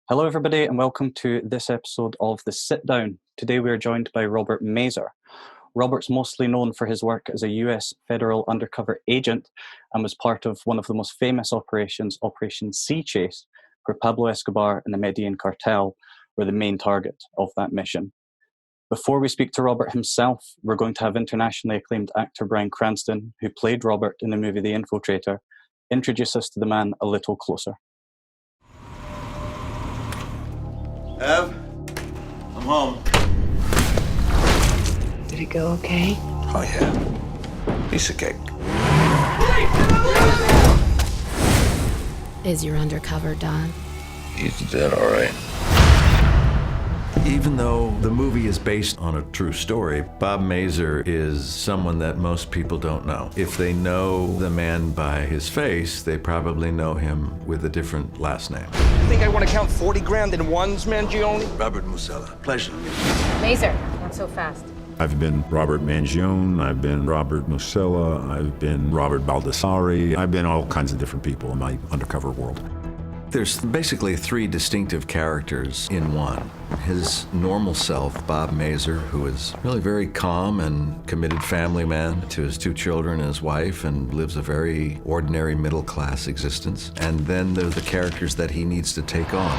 Hello, everybody, and welcome to this episode of The Sit Down. Today we are joined by Robert Mazur. Robert's mostly known for his work as a US federal undercover agent and was part of one of the most famous operations, Operation Sea Chase, where Pablo Escobar and the Medellín Cartel were the main target of that mission. Before we speak to Robert himself, we're going to have internationally acclaimed actor Bryan Cranston, who played Robert in the movie The Infiltrator, introduce us to the man a little closer. Ev, I'm home. Did it go okay? Oh, yeah. Piece of cake. Is your undercover done? He's dead, all right. Even though the movie is based on a true story, Bob Mazur is someone that most people don't know. If they know the man by his face, they probably know him with a different last name. You think I want to count 40 grand in ones, Mangione? Robert Musella, pleasure. Mazur, not so fast. I've been Robert Mangione, I've been Robert Musella, I've been Robert Baldassari, I've been all kinds of different people in my undercover world. There's basically three distinctive characters in one. His normal self, Bob Mazur, who is really very calm and committed family man to his two children and his wife and lives a very ordinary middle-class existence. And then there's the characters that he needs to take on.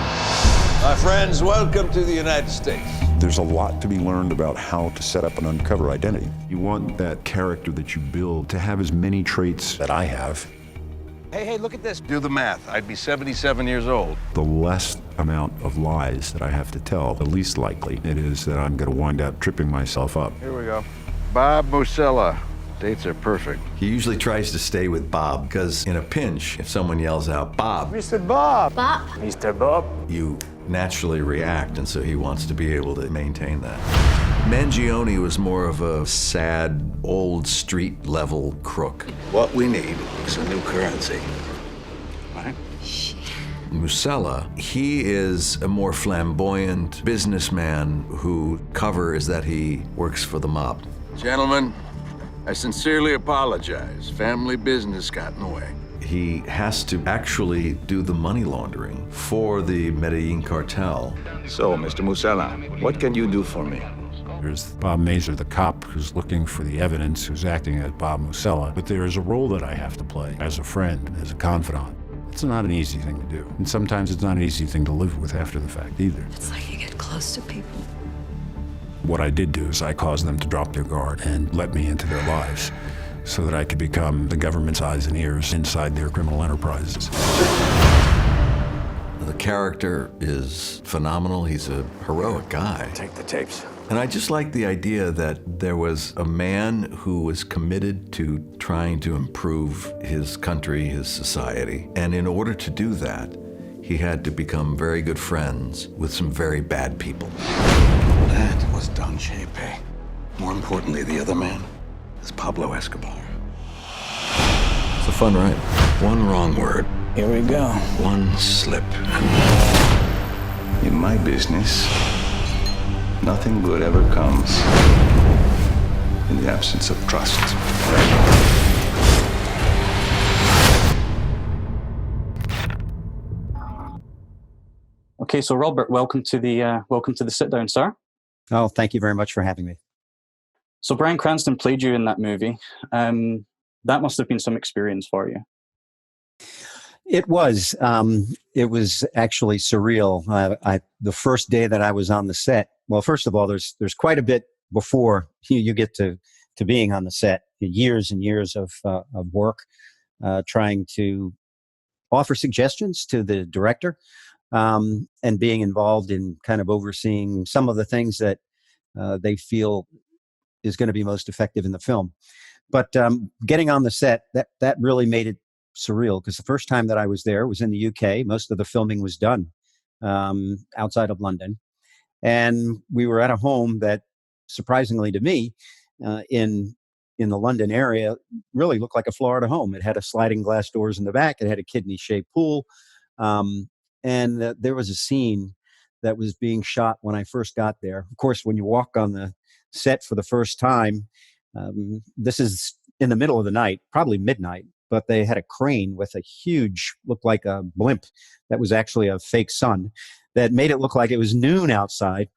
My friends, welcome to the United States. There's a lot to be learned about how to set up an undercover identity. You want that character that you build to have as many traits that I have. Hey, look at this. Do the math. I'd be 77 years old. The less amount of lies that I have to tell, the least likely it is that I'm going to wind up tripping myself up. Here we go. Bob Musella. Dates are perfect. He usually tries to stay with Bob because in a pinch, if someone yells out, "Bob," Mr. Bob. Bob. Mr. Bob. you naturally react, and so he wants to be able to maintain that. Mangione was more of a sad, old street-level crook. What we need is a new currency. Right? Musella, he is a more flamboyant businessman whose cover is that he works for the mob. Gentlemen, I sincerely apologize. Family business got in the way. He has to actually do the money laundering for the Medellín Cartel. So, Mr. Musella, what can you do for me? There's Bob Mazur, the cop who's looking for the evidence, who's acting as Bob Musella. But there is a role that I have to play as a friend, as a confidant. It's not an easy thing to do. And sometimes it's not an easy thing to live with after the fact either. It's like you get close to people. What I did do is I caused them to drop their guard and let me into their lives so that I could become the government's eyes and ears inside their criminal enterprises. The character is phenomenal. He's a heroic guy. Take the tapes. And I just like the idea that there was a man who was committed to trying to improve his country, his society. And in order to do that, he had to become very good friends with some very bad people. That was Don Chepe. More importantly, the other man is Pablo Escobar. It's a fun ride. One wrong word, Here we go. One slip. In my business, nothing good ever comes in the absence of trust. Okay, so Robert, welcome to the Sit Down, sir. Oh, thank you very much for having me. So Bryan Cranston played you in that movie. That must have been some experience for you. It was actually surreal. The first day that I was on the set, well, first of all, there's quite a bit before you get to being on the set. Years and years of work, trying to offer suggestions to the director, and being involved in kind of overseeing some of the things that they feel is going to be most effective in the film. But getting on the set, that really made it surreal, because the first time that I was there was in the UK. Most of the filming was done outside of London. And we were at a home that, surprisingly to me, in the London area, really looked like a Florida home. It had a sliding glass doors in the back. It had a kidney-shaped pool. And there was a scene that was being shot when I first got there. Of course, when you walk on the set for the first time, this is in the middle of the night, probably midnight, but they had a crane with a huge, looked like a blimp that was actually a fake sun, that made it look like it was noon outside.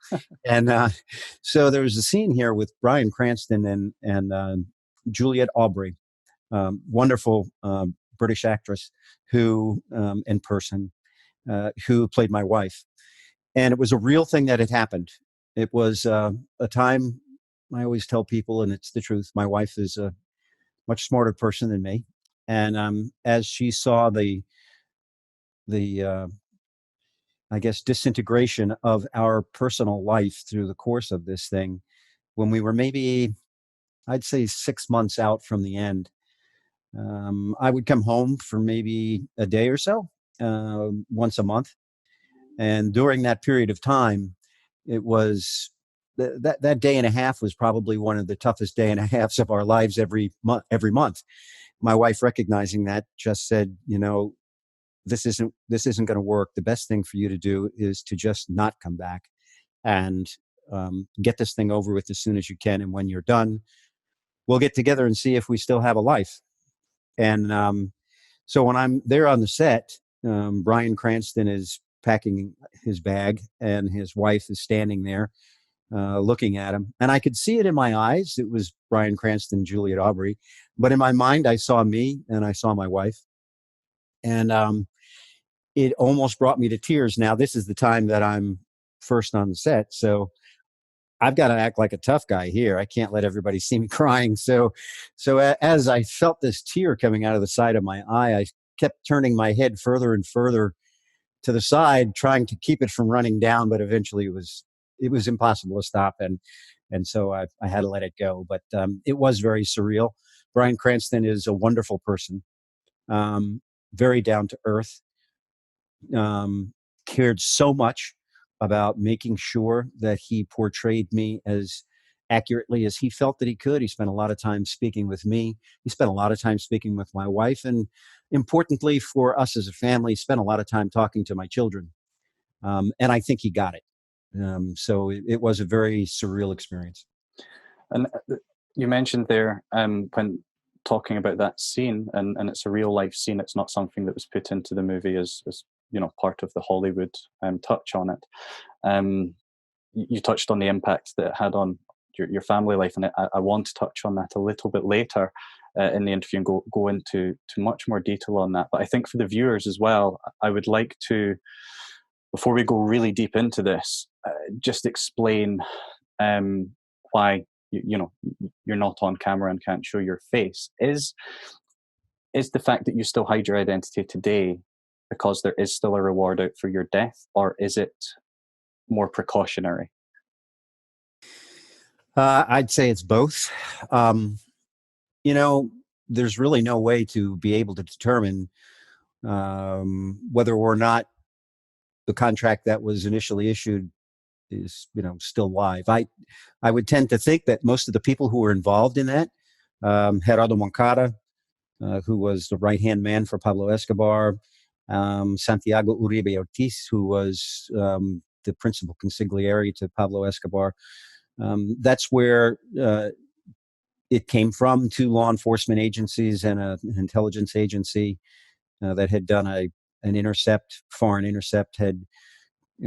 And so there was a scene here with Bryan Cranston and Juliette Aubrey, wonderful British actress who, in person, who played my wife. And it was a real thing that had happened. It was a time, I always tell people, and it's the truth, my wife is a much smarter person than me. And as she saw the I guess, disintegration of our personal life through the course of this thing, when we were maybe, I'd say 6 months out from the end, I would come home for maybe a day or so, once a month. And during that period of time, it was that day and a half was probably one of the toughest day and a halves of our lives every month. My wife, recognizing that, just said, this isn't going to work. The best thing for you to do is to just not come back and get this thing over with as soon as you can. And when you're done, we'll get together and see if we still have a life. And so when I'm there on the set, Bryan Cranston is packing his bag and his wife is standing there looking at him. And I could see it in my eyes. It was Bryan Cranston, Juliette Aubrey. But in my mind, I saw me and I saw my wife. And it almost brought me to tears. Now, this is the time that I'm first on the set. So I've got to act like a tough guy here. I can't let everybody see me crying. So as I felt this tear coming out of the side of my eye, I kept turning my head further and further to the side, trying to keep it from running down. But eventually it was impossible to stop. And so I had to let it go. But it was very surreal. Bryan Cranston is a wonderful person, very down to earth, cared so much about making sure that he portrayed me as accurately as he felt that he could. He spent a lot of time speaking with me. He spent a lot of time speaking with my wife. And importantly for us as a family, spent a lot of time talking to my children. And I think he got it. So it was a very surreal experience. And you mentioned there when talking about that scene, and it's a real life scene. It's not something that was put into the movie as part of the Hollywood touch on it. You touched on the impact that it had on your family life, and I want to touch on that a little bit later in the interview and go into much more detail on that. But I think for the viewers as well, I would like to, before we go really deep into this, just explain why you're not on camera and can't show your face. Is the fact that you still hide your identity today because there is still a reward out for your death, or is it more precautionary? I'd say it's both. There's really no way to be able to determine whether or not the contract that was initially issued is, still live. I would tend to think that most of the people who were involved in that, Gerardo Moncada, who was the right-hand man for Pablo Escobar, Santiago Uribe Ortiz, who was the principal consigliere to Pablo Escobar. That's where it came from. Two law enforcement agencies and an intelligence agency that had done an foreign intercept, had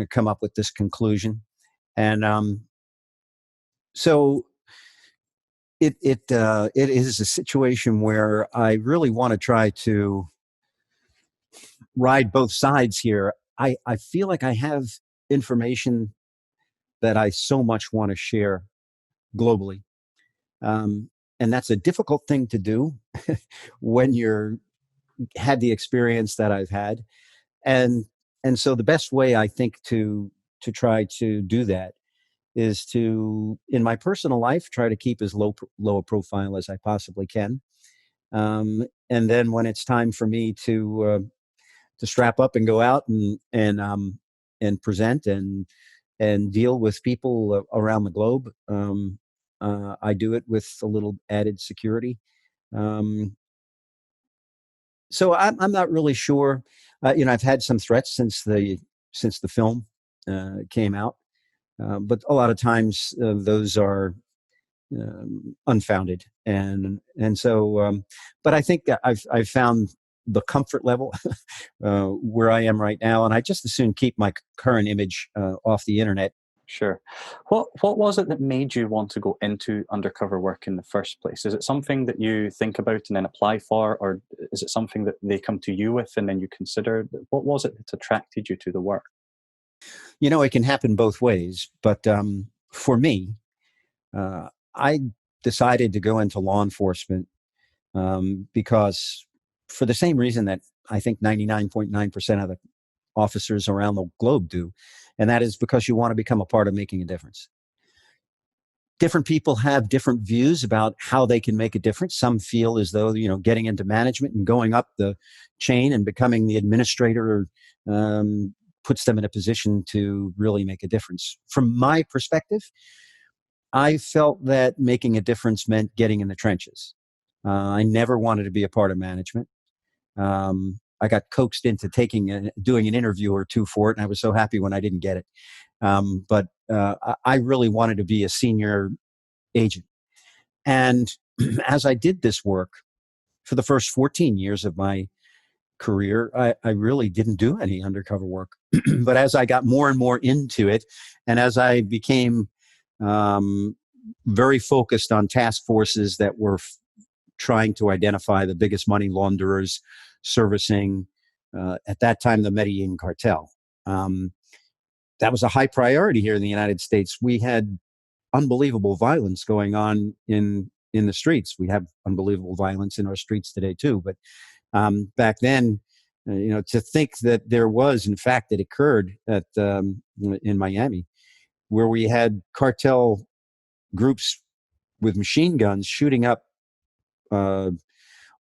come up with this conclusion. And so it is a situation where I really want to try to ride both sides here. I feel like I have information that I so much want to share globally. And that's a difficult thing to do when had the experience that I've had. And so the best way, I think, to try to do that is to, in my personal life, try to keep as low a profile as I possibly can. And then when it's time for me to strap up and go out and present and deal with people around the globe, I do it with a little added security. So I'm not really sure. I've had some threats since the film came out, but a lot of times those are unfounded, and so. But I think I've found the comfort level where I am right now, and I just as soon keep my current image off the internet. Sure. What was it that made you want to go into undercover work in the first place? Is it something that you think about and then apply for, or is it something that they come to you with and then you consider? What was it that attracted you to the work? You know, it can happen both ways, but for me, I decided to go into law enforcement because for the same reason that I think 99.9% of the officers around the globe do, and that is because you want to become a part of making a difference. Different people have different views about how they can make a difference. Some feel as though, you know, getting into management and going up the chain and becoming the administrator puts them in a position to really make a difference. From my perspective, I felt that making a difference meant getting in the trenches. I never wanted to be a part of management. I got coaxed into doing an interview or two for it, and I was so happy when I didn't get it. But I really wanted to be a senior agent. And as I did this work for the first 14 years of my career, I really didn't do any undercover work. But as I got more and more into it, and as I became very focused on task forces that were trying to identify the biggest money launderers, servicing, at that time, the Medellín Cartel. That was a high priority here in the United States. We had unbelievable violence going on in the streets. We have unbelievable violence in our streets today too. But back then, you know, to think that there was, in fact, it occurred in Miami, where we had cartel groups with machine guns shooting up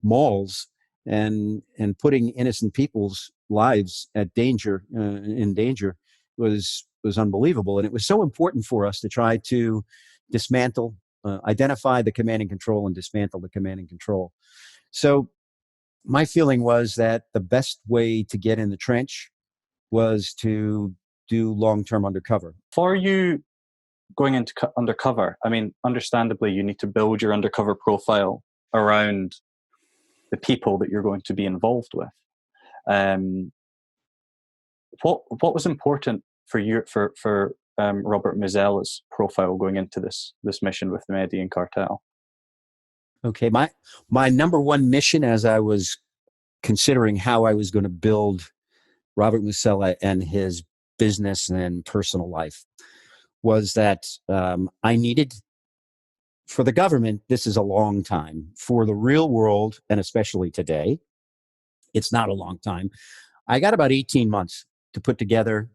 malls and putting innocent people's lives at danger, in danger, was unbelievable. And it was so important for us to try to dismantle, identify the command and control, and dismantle the command and control. So my feeling was that the best way to get in the trench was to do long-term undercover. For you going into undercover, I mean, understandably, you need to build your undercover profile around the people that you're going to be involved with. What was important for you for Robert Mazella's profile going into this mission with the Medellín Cartel? Okay, my number one mission, as I was considering how I was going to build Robert Mazella and his business and personal life, was that I needed, for the government, this is a long time. For the real world, and especially today, it's not a long time. I got about 18 months to put together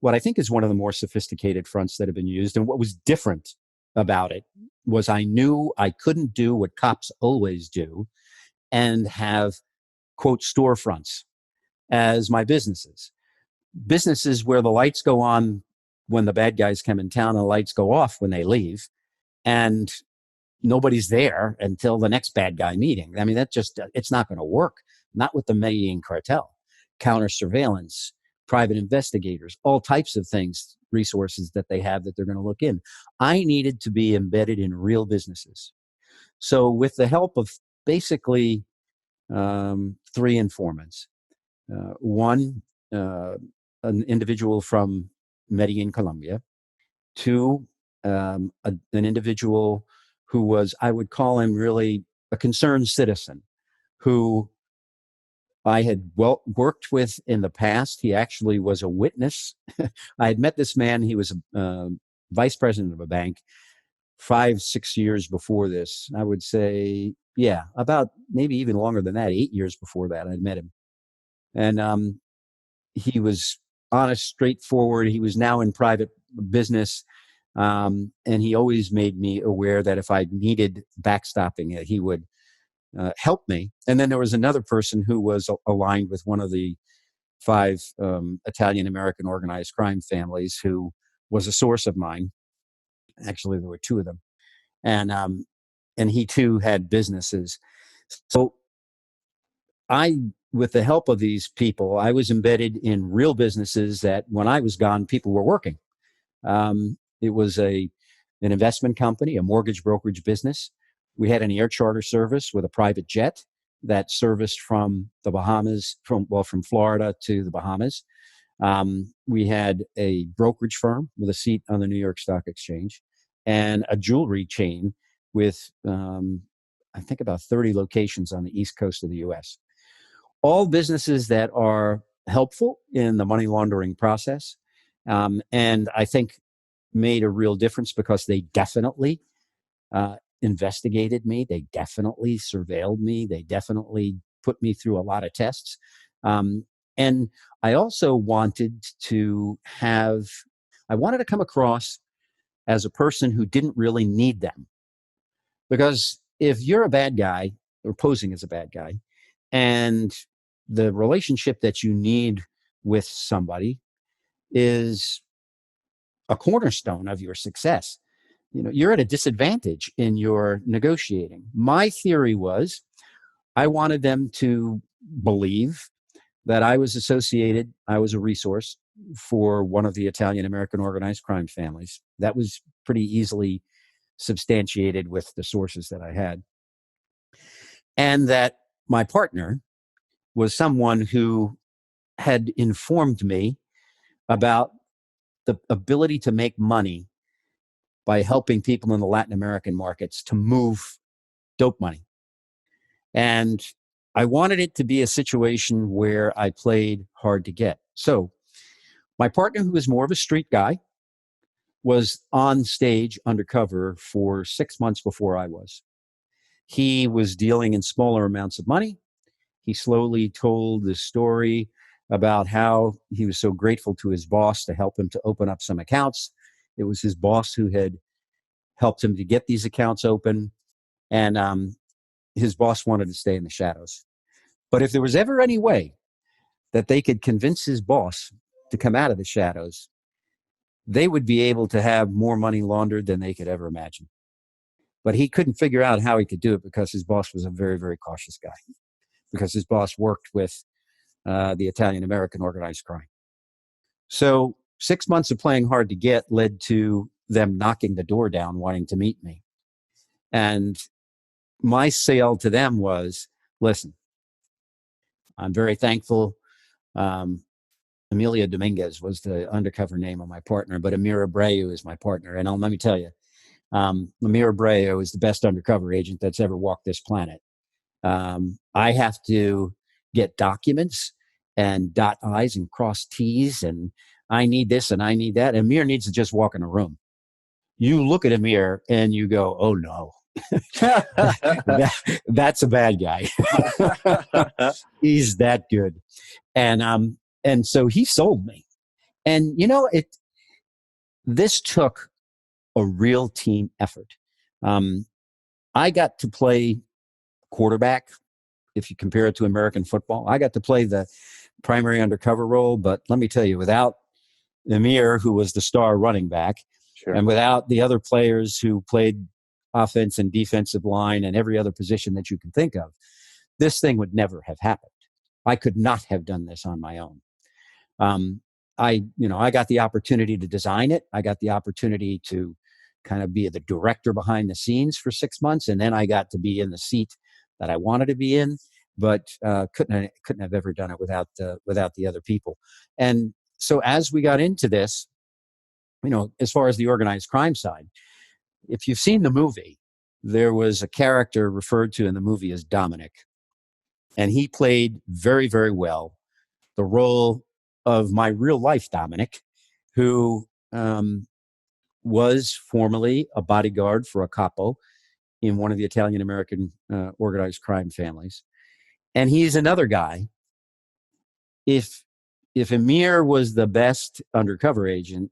what I think is one of the more sophisticated fronts that have been used. And what was different about it was I knew I couldn't do what cops always do and have, quote, storefronts as my businesses. Businesses where the lights go on when the bad guys come in town and the lights go off when they leave, and nobody's there until the next bad guy meeting. I mean, it's not going to work. Not with the Medellín Cartel. Counter surveillance, private investigators, all types of things, resources that they have that they're going to look in. I needed to be embedded in real businesses. So with the help of basically three informants, one, an individual from Medellín, Colombia, two, an individual who was, I would call him really a concerned citizen, who I had worked with in the past. He actually was a witness. I had met this man. He was a vice president of a bank 5-6 years before this. I would say, yeah, about maybe even longer than that, 8 years before that, I'd met him. And he was honest, straightforward. He was now in private business. And he always made me aware that if I needed backstopping, he would help me. And then there was another person who was aligned with one of the 5 Italian-American organized crime families, who was a source of mine. Actually, there were 2 of them. And he too had businesses. So with the help of these people, I was embedded in real businesses that when I was gone, people were working. It was an investment company, a mortgage brokerage business. We had an air charter service with a private jet. that serviced from the Bahamas, from Florida to the Bahamas. We had a brokerage firm with a seat on the New York Stock Exchange, and a jewelry chain with, I think, about 30 locations on the East Coast of the US. All businesses that are helpful in the money laundering process, and I think made a real difference because they definitely investigated me. They definitely surveilled me. They definitely put me through a lot of tests. And I also wanted to come across as a person who didn't really need them. Because if you're a bad guy or posing as a bad guy, and the relationship that you need with somebody is a cornerstone of your success, you're at a disadvantage in your negotiating. My theory was I wanted them to believe that I was a resource for one of the Italian American organized crime families. That was pretty easily substantiated with the sources that I had. And that my partner was someone who had informed me about the ability to make money by helping people in the Latin American markets to move dope money. And I wanted it to be a situation where I played hard to get. So my partner, who was more of a street guy, was on stage undercover for 6 months before I was. He was dealing in smaller amounts of money. He slowly told the story about how he was so grateful to his boss to help him to open up some accounts. It was his boss who had helped him to get these accounts open. And his boss wanted to stay in the shadows. But if there was ever any way that they could convince his boss to come out of the shadows, they would be able to have more money laundered than they could ever imagine. But he couldn't figure out how he could do it because his boss was a very, very cautious guy, because his boss worked with the Italian American organized crime. So 6 months of playing hard to get led to them knocking the door down, wanting to meet me. And my sale to them was, listen, I'm very thankful. Emilia Dominguez was the undercover name of my partner, but Amir Abreu is my partner. And let me tell you, Amir Abreu is the best undercover agent that's ever walked this planet. I have to get documents and dot I's and cross T's, and I need this and I need that. Amir needs to just walk in a room. You look at Amir and you go, oh no, that's a bad guy. He's that good. And so he sold me. And this took a real team effort. I got to play quarterback. If you compare it to American football, I got to play the primary undercover role. But let me tell you, without Amir, who was the star running back, Sure. and without the other players who played offense and defensive line and every other position that you can think of, this thing would never have happened. I could not have done this on my own. I got the opportunity to design it. I got the opportunity to kind of be the director behind the scenes for 6 months. And then I got to be in the seat that I wanted to be in, but couldn't have ever done it without the other people. And so as we got into this, as far as the organized crime side, if you've seen the movie, there was a character referred to in the movie as Dominic. And he played very, very well the role of my real life Dominic, who was formerly a bodyguard for a capo in one of the Italian American organized crime families. And he's another guy. If Amir was the best undercover agent,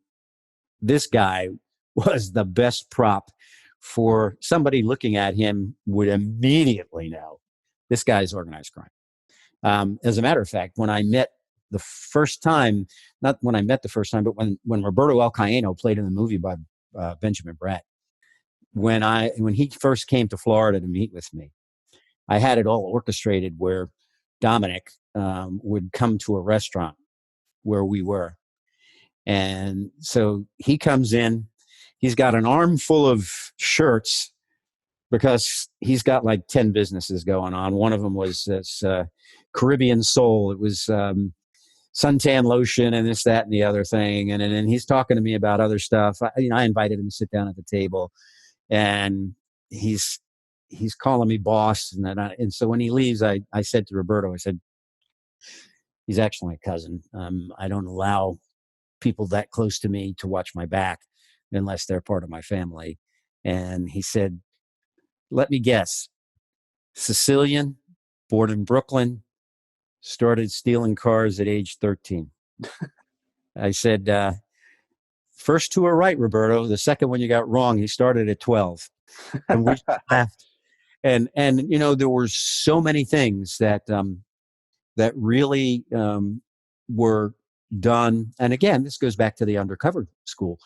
this guy was the best prop for somebody looking at him would immediately know this guy's organized crime. As a matter of fact, when I met the first time, not when I met the first time, but when Roberto El Cayeno played in the movie by Benjamin Bratt, when he first came to Florida to meet with me, I had it all orchestrated where Dominic would come to a restaurant where we were. And so he comes in, he's got an armful of shirts because he's got like 10 businesses going on. One of them was this Caribbean Soul. It was suntan lotion and this, that, and the other thing. And then he's talking to me about other stuff. I invited him to sit down at the table, and he's calling me boss. And so when he leaves, I said to Roberto, I said, he's actually my cousin. I don't allow people that close to me to watch my back unless they're part of my family. And he said, let me guess, Sicilian, born in Brooklyn, started stealing cars at age 13. I said, first two are right, Roberto. The second one you got wrong. He started at 12. And we laughed. And there were so many things that that really were done. And again, this goes back to the undercover school.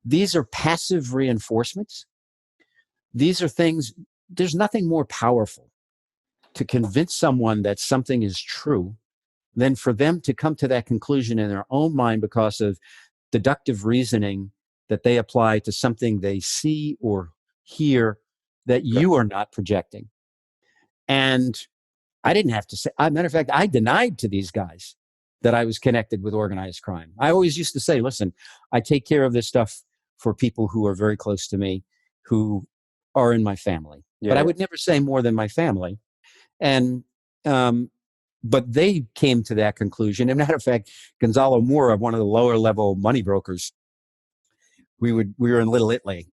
These are passive reinforcements. These are things, there's nothing more powerful to convince someone that something is true than for them to come to that conclusion in their own mind because of deductive reasoning that they apply to something they see or hear that you are not projecting. And I didn't have to say, as a matter of fact, I denied to these guys that I was connected with organized crime. I always used to say, listen, I take care of this stuff for people who are very close to me, who are in my family. But I would never say more than my family. And, but they came to that conclusion. As a matter of fact, Gonzalo Moura, one of the lower level money brokers, we were in Little Italy.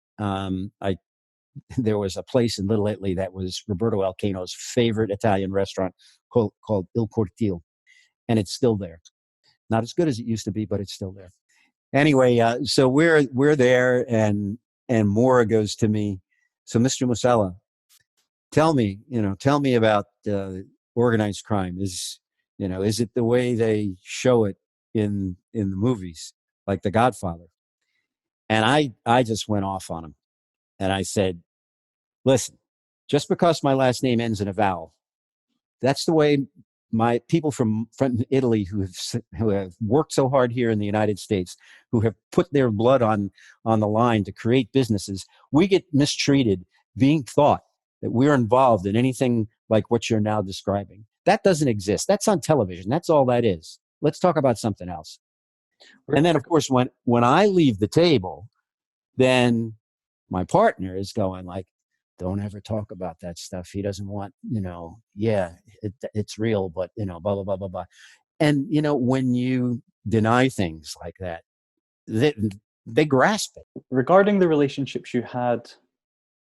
There was a place in Little Italy that was Roberto Alcano's favorite Italian restaurant called Il Cortile. And it's still there. Not as good as it used to be, but it's still there. Anyway, so we're there, and Moura goes to me, so Mr. Musella, tell me about organized crime. Is it the way they show it in the movies, like The Godfather? And I just went off on him, and I said, listen, just because my last name ends in a vowel, that's the way my people from Italy who have worked so hard here in the United States, who have put their blood on the line to create businesses, we get mistreated, being thought that we're involved in anything like what you're now describing. That doesn't exist. That's on television. That's all that is. Let's talk about something else. And then, of course, when I leave the table, then my partner is going like, don't ever talk about that stuff. He doesn't want, it's real, but, blah, blah, blah, blah, blah. And, when you deny things like that, they grasp it. Regarding the relationships you had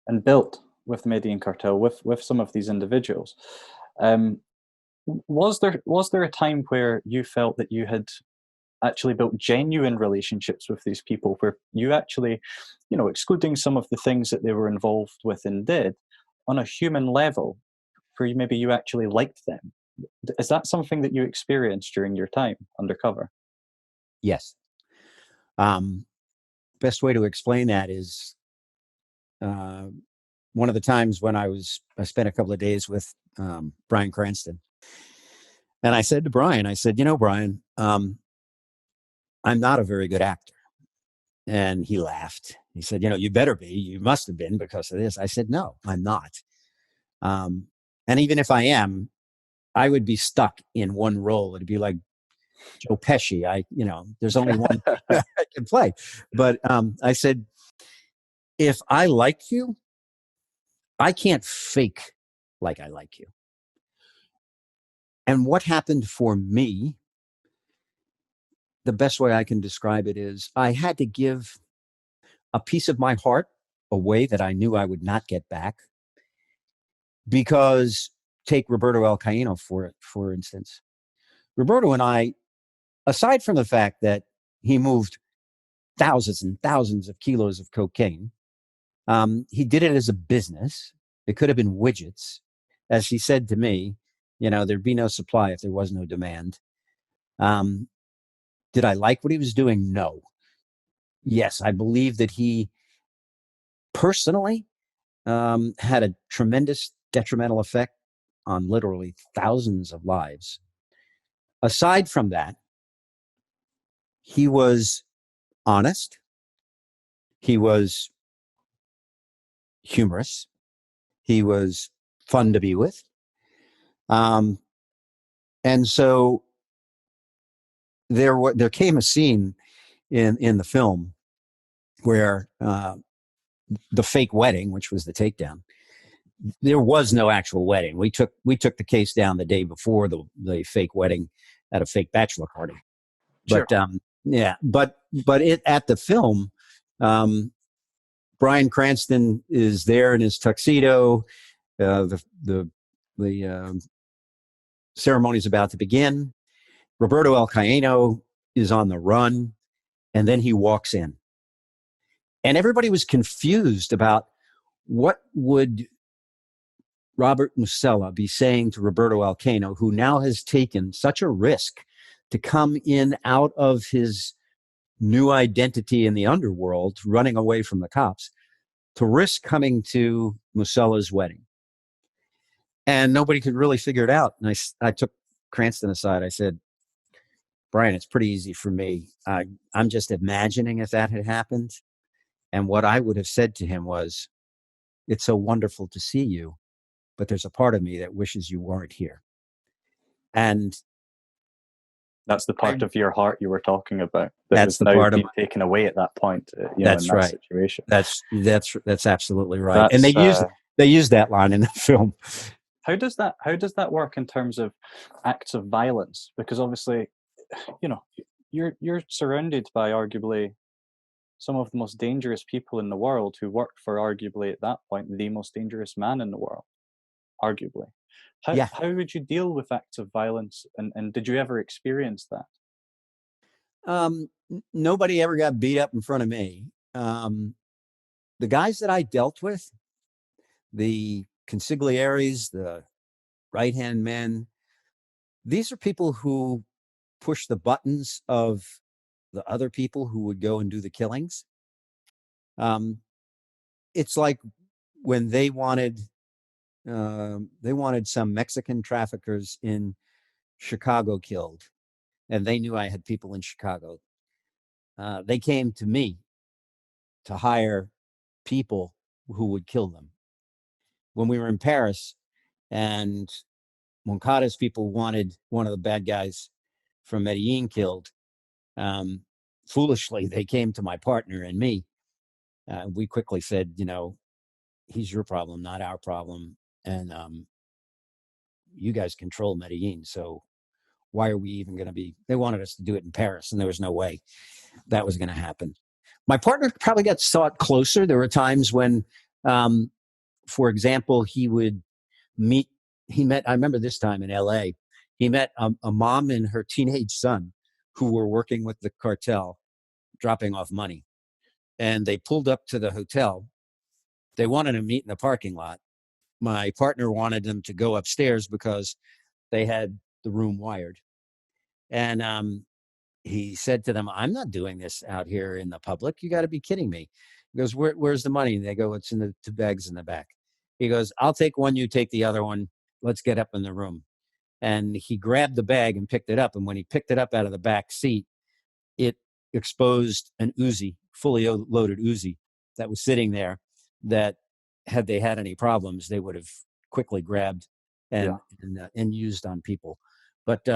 and built with Medellín Cartel, with some of these individuals, was there a time where you felt that you had actually built genuine relationships with these people, where you actually, excluding some of the things that they were involved with and did, on a human level, where maybe you actually liked them? Is that something that you experienced during your time undercover? Yes. Best way to explain that is one of the times when I spent a couple of days with Bryan Cranston. And I said to Bryan, Bryan, I'm not a very good actor. And he laughed. He said, you better be. You must have been because of this. I said, no, I'm not. And even if I am, I would be stuck in one role. It'd be like Joe Pesci. There's only one I can play. But I said, if I like you, I can't fake like I like you. And what happened for me, the best way I can describe it is I had to give a piece of my heart away that I knew I would not get back. Because take Roberto Alcaino for instance. Roberto and I, aside from the fact that he moved thousands and thousands of kilos of cocaine, he did it as a business. It could have been widgets. As he said to me, there'd be no supply if there was no demand. Did I like what he was doing? No. Yes, I believe that he personally had a tremendous detrimental effect on literally thousands of lives. Aside from that, he was honest. He was humorous. He was fun to be with. And so there came a scene in the film where the fake wedding, which was the takedown, there was no actual wedding. We took the case down the day before the fake wedding at a fake bachelor party. Sure. But yeah, but it at the film, Bryan Cranston is there in his tuxedo. The ceremony's about to begin. Roberto El Cayeno is on the run, and then he walks in. And everybody was confused about what would Robert Musella be saying to Roberto El Cayeno, who now has taken such a risk to come in out of his new identity in the underworld, running away from the cops, to risk coming to Musella's wedding. And nobody could really figure it out. And I took Cranston aside. I said, Brian, it's pretty easy for me. I'm just imagining if that had happened. And what I would have said to him was, it's so wonderful to see you, but there's a part of me that wishes you weren't here. And that's the part of your heart you were talking about. That's the now part being taken away at that point. That's in that right. situation. That's absolutely right. And they used that line in the film. How does that work in terms of acts of violence? Because obviously, you're surrounded by arguably some of the most dangerous people in the world who worked for arguably at that point the most dangerous man in the world, arguably. How would you deal with acts of violence, and did you ever experience that? Nobody ever got beat up in front of me. The guys that I dealt with, the consiglieres, the right-hand men, these are people who push the buttons of the other people who would go and do the killings. It's like when they wanted some Mexican traffickers in Chicago killed, and they knew I had people in Chicago. They came to me to hire people who would kill them. When we were in Paris and Moncada's people wanted one of the bad guys from Medellín killed, foolishly, they came to my partner and me. We quickly said, he's your problem, not our problem. And you guys control Medellín. So why are we even going to be? They wanted us to do it in Paris, and there was no way that was going to happen. My partner probably got sought closer. There were times when, for example, he met, I remember this time in LA, he met a mom and her teenage son who were working with the cartel, dropping off money. And they pulled up to the hotel. They wanted to meet in the parking lot. My partner wanted them to go upstairs because they had the room wired. And he said to them, I'm not doing this out here in the public. You got to be kidding me. He goes, where's the money? And they go, it's in the two bags in the back. He goes, I'll take one, you take the other one. Let's get up in the room. And he grabbed the bag and picked it up. And when he picked it up out of the back seat, it exposed an Uzi, fully loaded Uzi that was sitting there, that had they had any problems, they would have quickly grabbed and used on people. But,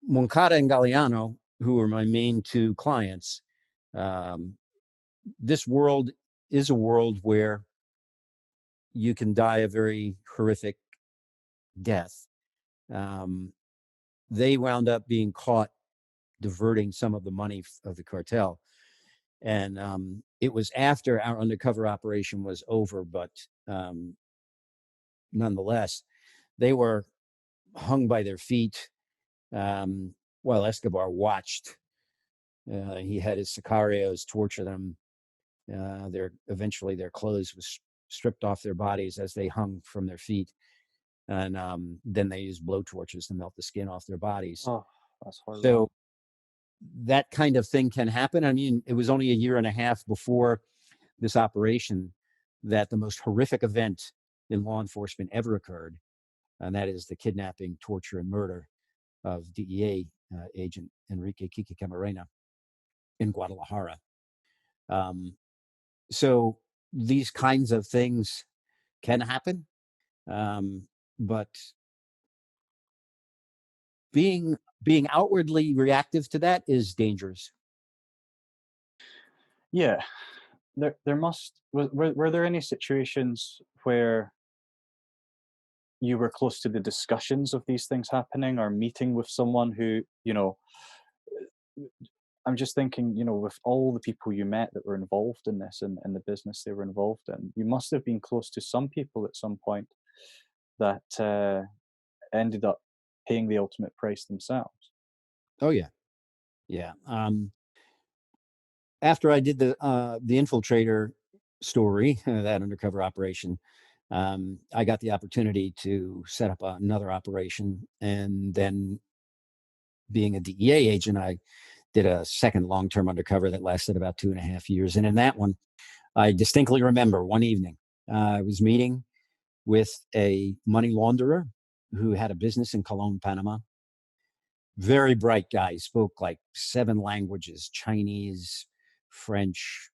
Moncada and Galliano, who were my main two clients, this world is a world where you can die a very horrific death. They wound up being caught diverting some of the money of the cartel. And it was after our undercover operation was over, but nonetheless, they were hung by their feet while Escobar watched. He had his sicarios torture them. Eventually their clothes was stripped off their bodies as they hung from their feet. And then they used blowtorches to melt the skin off their bodies. Oh, that's horrible. So that kind of thing can happen. I mean, it was only a year and a half before this operation that the most horrific event in law enforcement ever occurred. And that is the kidnapping, torture, and murder of DEA agent Enrique Kiki Camarena in Guadalajara. So these kinds of things can happen. But being outwardly reactive to that is dangerous. Yeah, there must were there any situations where you were close to the discussions of these things happening, or meeting with someone who, I'm just thinking, with all the people you met that were involved in this and the business they were involved in, you must have been close to some people at some point that ended up paying the ultimate price themselves. Oh yeah, yeah. After I did the Infiltrator story, that undercover operation, I got the opportunity to set up another operation, and then being a DEA agent, I did a second long-term undercover that lasted about 2.5 years. And in that one, I distinctly remember one evening, I was meeting with a money launderer who had a business in Cologne, Panama. Very bright guy, spoke like 7 languages: Chinese, French,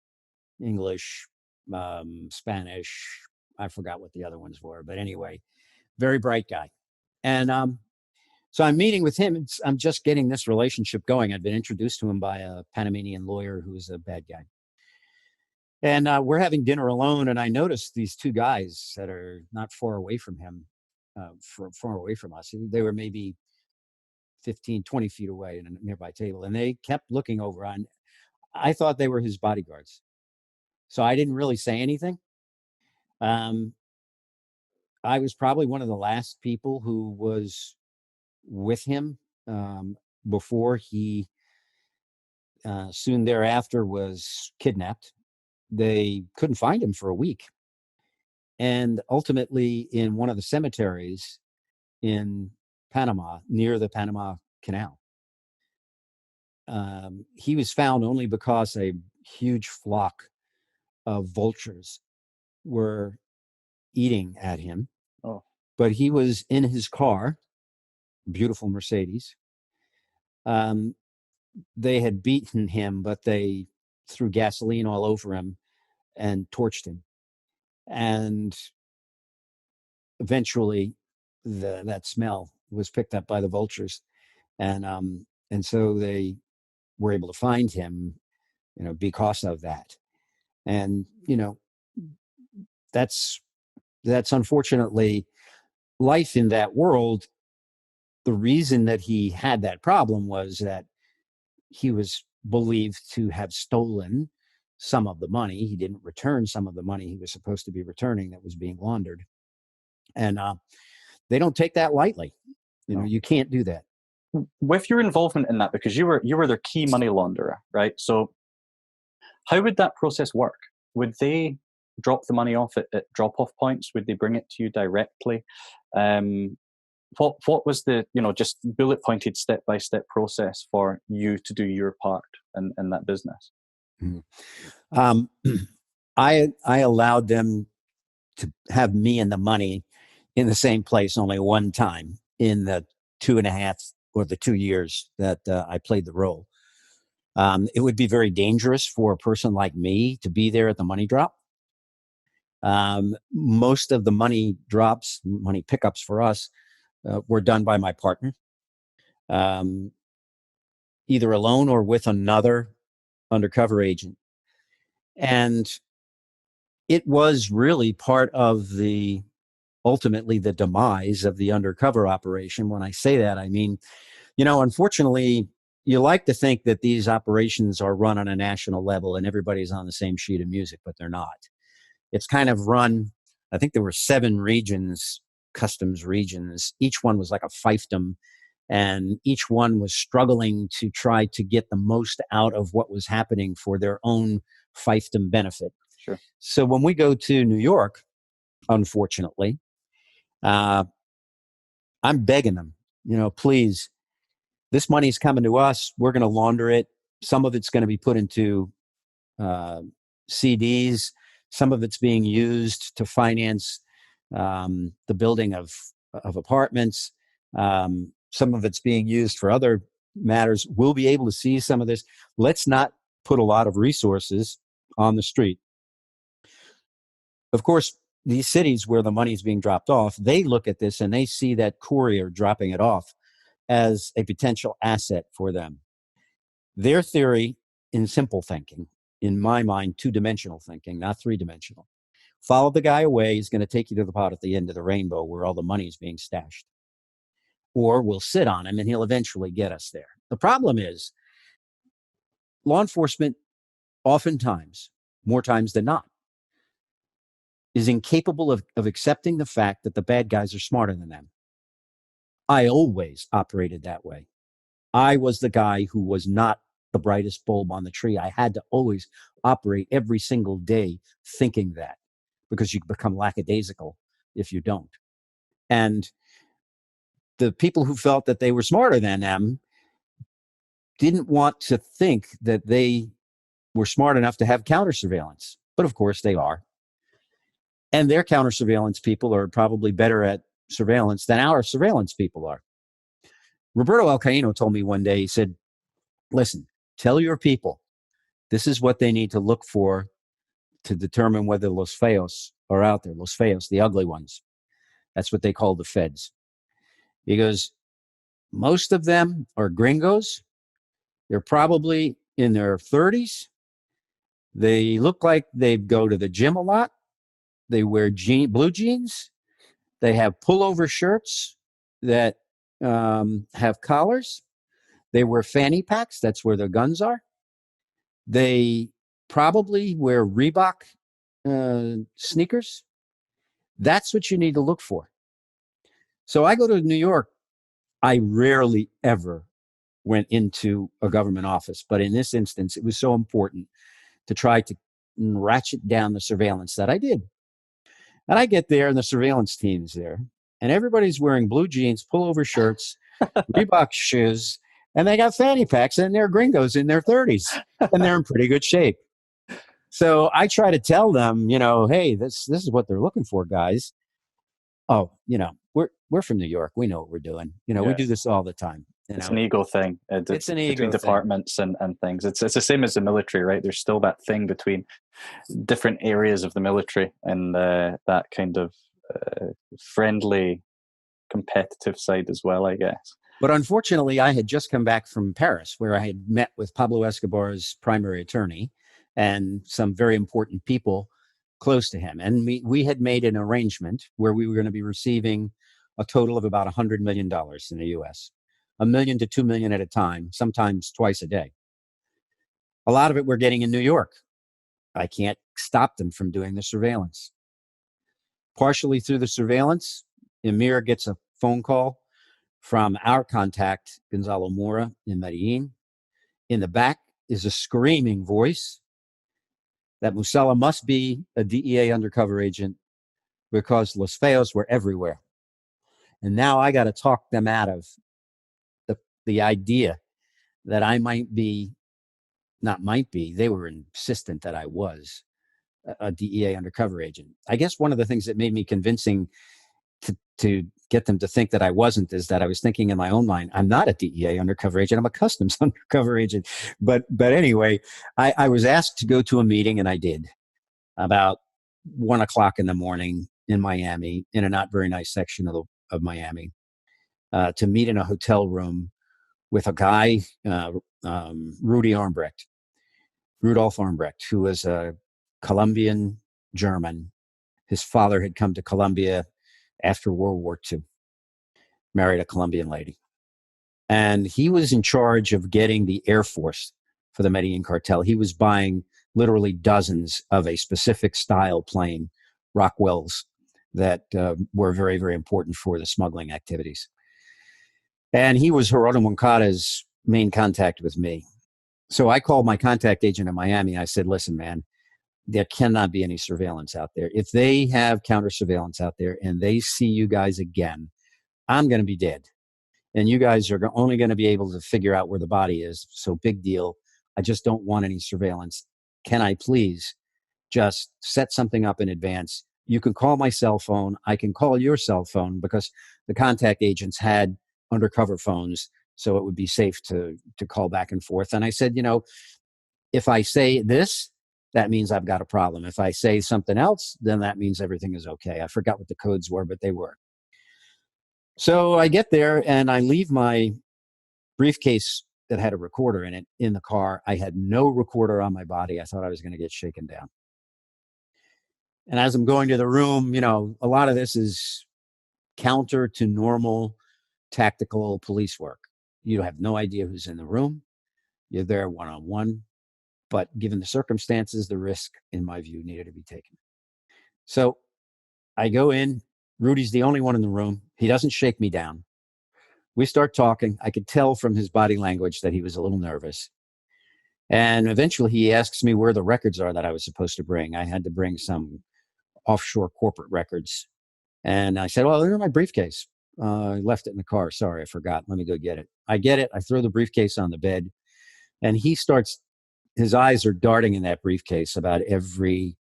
English, Spanish. I forgot what the other ones were, but anyway, very bright guy. And so I'm meeting with him. I'm just getting this relationship going. I'd been introduced to him by a Panamanian lawyer who was a bad guy. And we're having dinner alone, and I noticed these 2 guys that are not far away from him, far away from us. They were maybe 15, 20 feet away in a nearby table, and they kept looking over. I thought they were his bodyguards. So I didn't really say anything. I was probably one of the last people who was with him before he soon thereafter was kidnapped. They couldn't find him for a week. And ultimately, in one of the cemeteries in Panama, near the Panama Canal, he was found only because a huge flock of vultures were eating at him. Oh. But he was in his car, beautiful Mercedes. They had beaten him, but they threw gasoline all over him and torched him. And eventually that smell was picked up by the vultures. And so they were able to find him, because of that. And, that's unfortunately life in that world. The reason that he had that problem was that he was believed to have stolen some of the money. He didn't return some of the money he was supposed to be returning that was being laundered. And they don't take that lightly. You can't do that. With your involvement in that, because you were their key money launderer, right? So how would that process work? Would they drop the money off at drop-off points? Would they bring it to you directly? What was the, just bullet-pointed step-by-step process for you to do your part in that business? Mm-hmm. I allowed them to have me and the money in the same place only one time in the 2.5 or the 2 years that I played the role. It would be very dangerous for a person like me to be there at the money drop. Most of the money pickups for us were done by my partner, either alone or with another undercover agent. And it was really part of ultimately the demise of the undercover operation. When I say that, I mean, unfortunately, you like to think that these operations are run on a national level and everybody's on the same sheet of music, but they're not. It's kind of run, I think there were 7 regions, customs regions. Each one was like a fiefdom, and each one was struggling to try to get the most out of what was happening for their own fiefdom benefit. Sure. So when we go to New York, unfortunately, I'm begging them, please, this money's coming to us. We're going to launder it. Some of it's going to be put into CDs. Some of it's being used to finance the building of apartments. Some of it's being used for other matters. We'll be able to see some of this. Let's not put a lot of resources on the street. Of course, these cities where the money is being dropped off, they look at this and they see that courier dropping it off as a potential asset for them. Their theory, in simple thinking, in my mind, 2-dimensional thinking, not 3-dimensional. Follow the guy away. He's going to take you to the pot at the end of the rainbow where all the money is being stashed. Or we'll sit on him and he'll eventually get us there. The problem is law enforcement, oftentimes, more times than not, is incapable of accepting the fact that the bad guys are smarter than them. I always operated that way. I was the guy who was not the brightest bulb on the tree. I had to always operate every single day thinking that, because you become lackadaisical if you don't. And the people who felt that they were smarter than them didn't want to think that they were smart enough to have counter surveillance. But of course they are. And their counter surveillance people are probably better at surveillance than our surveillance people are. Roberto Alcaino told me one day, he said, listen, tell your people this is what they need to look for to determine whether Los Feos are out there. Los Feos, the ugly ones. That's what they call the feds. He goes, most of them are gringos. They're probably in their 30s. They look like they go to the gym a lot. They wear blue jeans. They have pullover shirts that have collars. They wear fanny packs. That's where their guns are. They probably wear Reebok sneakers. That's what you need to look for. So I go to New York. I rarely ever went into a government office, but in this instance, it was so important to try to ratchet down the surveillance that I did. And I get there and the surveillance team's there and everybody's wearing blue jeans, pullover shirts, Reebok shoes, and they got fanny packs and they're gringos in their 30s and they're in pretty good shape. So I try to tell them, hey, this is what they're looking for, guys. Oh, we're from New York. We know what we're doing. We do this all the time. It's an ego thing. It's an ego between departments and things. It's the same as the military, right? There's still that thing between different areas of the military and that kind of friendly, competitive side as well, I guess. But unfortunately, I had just come back from Paris, where I had met with Pablo Escobar's primary attorney and some very important people close to him. And we had made an arrangement where we were going to be receiving a total of about $100 million in the U.S., $1 million to $2 million at a time, sometimes twice a day. A lot of it we're getting in New York. I can't stop them from doing the surveillance. Partially through the surveillance, Emir gets a phone call from our contact, Gonzalo Mora in Medellin. In the back is a screaming voice that Musella must be a DEA undercover agent because Los Feos were everywhere. And now I got to talk them out of the idea that I they were insistent that I was a DEA undercover agent. I guess one of the things that made me convincing to get them to think that I wasn't is that I was thinking in my own mind, I'm not a DEA undercover agent, I'm a customs undercover agent. But anyway, I was asked to go to a meeting, and I did, about 1:00 in the morning in Miami, in a not very nice section of Miami, to meet in a hotel room with a guy, Rudolf Armbrecht, who was a Colombian German. His father had come to Colombia after World War II, married a Colombian lady. And he was in charge of getting the Air Force for the Medellín Cartel. He was buying literally dozens of a specific style plane, Rockwells, that were very, very important for the smuggling activities. And he was Gerardo Moncada's main contact with me. So I called my contact agent in Miami. I said, listen, man, there cannot be any surveillance out there. If they have counter surveillance out there and they see you guys again, I'm going to be dead. And you guys are only going to be able to figure out where the body is. So big deal. I just don't want any surveillance. Can I please just set something up in advance? You can call my cell phone. I can call your cell phone, because the contact agents had undercover phones, so it would be safe to call back and forth. And I said, if I say this, that means I've got a problem. If I say something else, then that means everything is okay. I forgot what the codes were, but they were. So I get there and I leave my briefcase that had a recorder in it in the car. I had no recorder on my body. I thought I was going to get shaken down. And as I'm going to the room, you know, a lot of this is counter to normal tactical police work. You have no idea who's in the room. You're there one-on-one. But given the circumstances, the risk, in my view, needed to be taken. So I go in. Rudy's the only one in the room. He doesn't shake me down. We start talking. I could tell from his body language that he was a little nervous. And eventually he asks me where the records are that I was supposed to bring. I had to bring some offshore corporate records. And I said, well, they're in my briefcase. I left it in the car. Sorry, I forgot. Let me go get it. I get it. I throw the briefcase on the bed. And he starts, his eyes are darting in that briefcase about every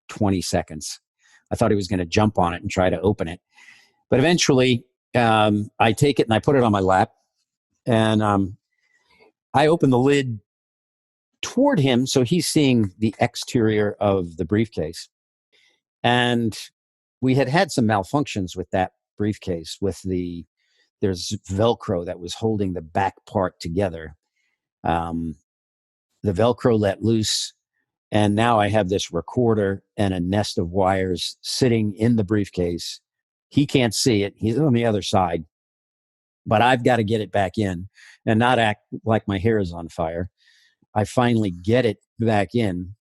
20 seconds. I thought he was going to jump on it and try to open it. But eventually, I take it and I put it on my lap. And I open the lid toward him, so he's seeing the exterior of the briefcase. And we had some malfunctions with that briefcase. There's Velcro that was holding the back part together. The Velcro let loose, and now I have this recorder and a nest of wires sitting in the briefcase. He can't see it. He's on the other side, but I've got to get it back in and not act like my hair is on fire. I finally get it back in,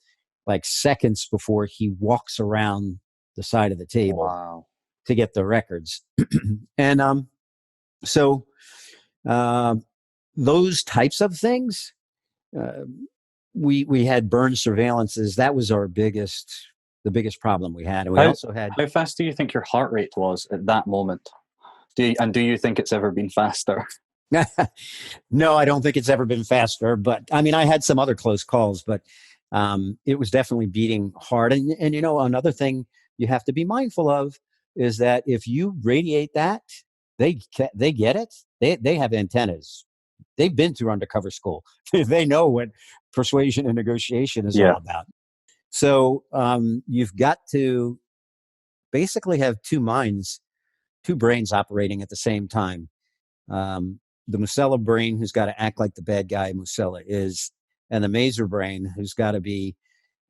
like seconds before he walks around the side of the table to get the records. And so those types of things, we had burn surveillances. That was the biggest problem we had. And we also had. How fast do you think your heart rate was at that moment? Do you think it's ever been faster? No, I don't think it's ever been faster. But I mean, I had some other close calls, but it was definitely beating hard. And you know, another thing you have to be mindful of is that if you radiate that, they get it. They have antennas. They've been through undercover school. They know what persuasion and negotiation is all about. So you've got to basically have two brains operating at the same time. The Musella brain, who's got to act like the bad guy Musella is, and the Mazur brain, who's got to be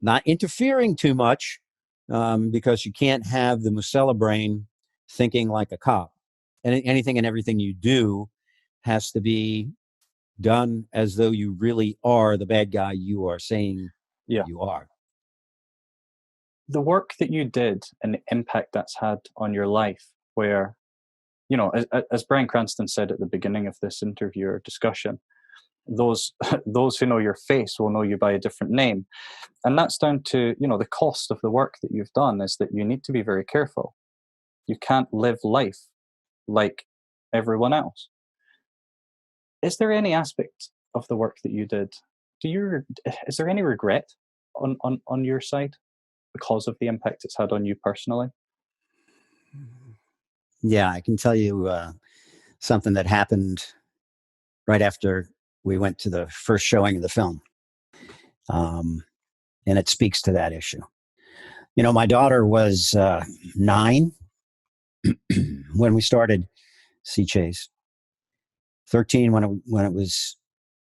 not interfering too much, because you can't have the Musella brain thinking like a cop. And anything and everything you do has to be done as though you really are the bad guy you are saying you are. The work that you did and the impact that's had on your life, where, you know, as Bryan Cranston said at the beginning of this interview or discussion, those who know your face will know you by a different name. And that's down to, you know, the cost of the work that you've done is that you need to be very careful. You can't live life like everyone else. Is there any aspect of the work that you did, is there any regret on your side because of the impact it's had on you personally? Yeah, I can tell you something that happened right after we went to the first showing of the film. And it speaks to that issue. You know, my daughter was 9 when we started Sea Chase, 13 when it was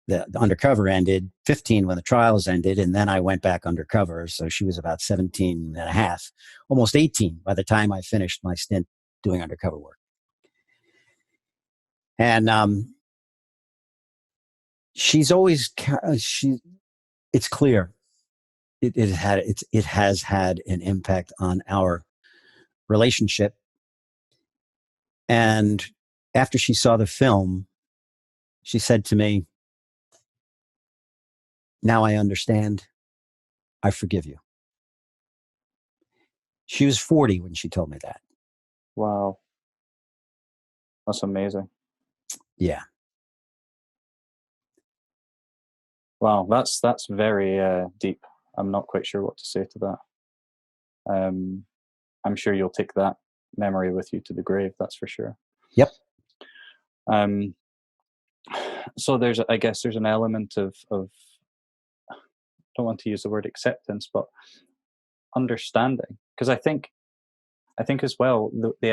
the undercover ended, 15 when the trials ended, and then I went back undercover. So she was about 17 and a half, almost 18 by the time I finished my stint doing undercover work. And she's always, it's clear it has had an impact on our relationship. And after she saw the film, she said to me, "Now I understand. I forgive you." She was 40 when she told me that. Wow. That's amazing. Yeah. Wow, that's very deep. I'm not quite sure what to say to that. I'm sure you'll take that memory with you to the grave, that's for sure. Yep. So I guess there's an element of don't want to use the word acceptance, but understanding. Because I think as well, the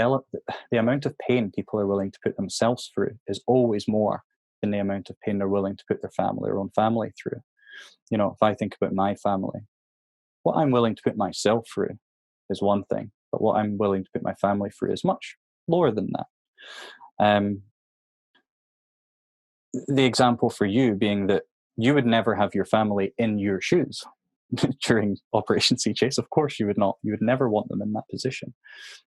amount of pain people are willing to put themselves through is always more than the amount of pain they're willing to put their own family through. You know, if I think about my family, what I'm willing to put myself through is one thing, but what I'm willing to put my family through is much lower than that. The example for you being that you would never have your family in your shoes during Operation Sea Chase. Of course you would not. You would never want them in that position.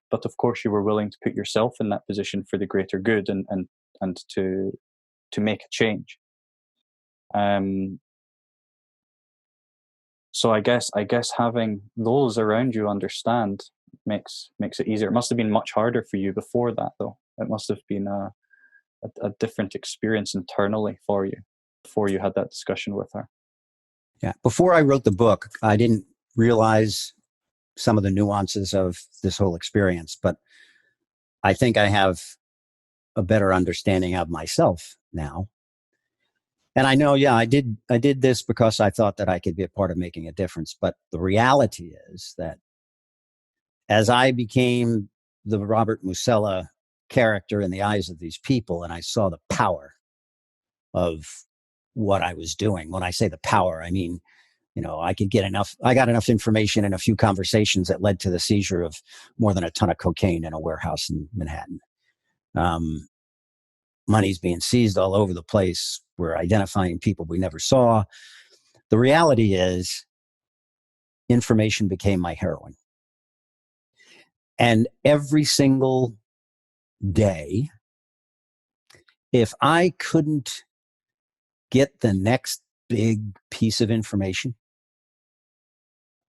But of course you were willing to put yourself in that position for the greater good and to make a change. So I guess having those around you understand makes it easier. It must have been much harder for you before that, though. It must have been a different experience internally for you before you had that discussion with her. Yeah. Before I wrote the book, I didn't realize some of the nuances of this whole experience, but I think I have a better understanding of myself now. And I know, yeah, I did this because I thought that I could be a part of making a difference. But the reality is that as I became the Robert Musella character in the eyes of these people, and I saw the power of what I was doing. When I say the power, I mean, you know, I got enough information in a few conversations that led to the seizure of more than a ton of cocaine in a warehouse in Manhattan. Money's being seized all over the place. We're identifying people we never saw. The reality is information became my heroin. And every single day, if I couldn't get the next big piece of information,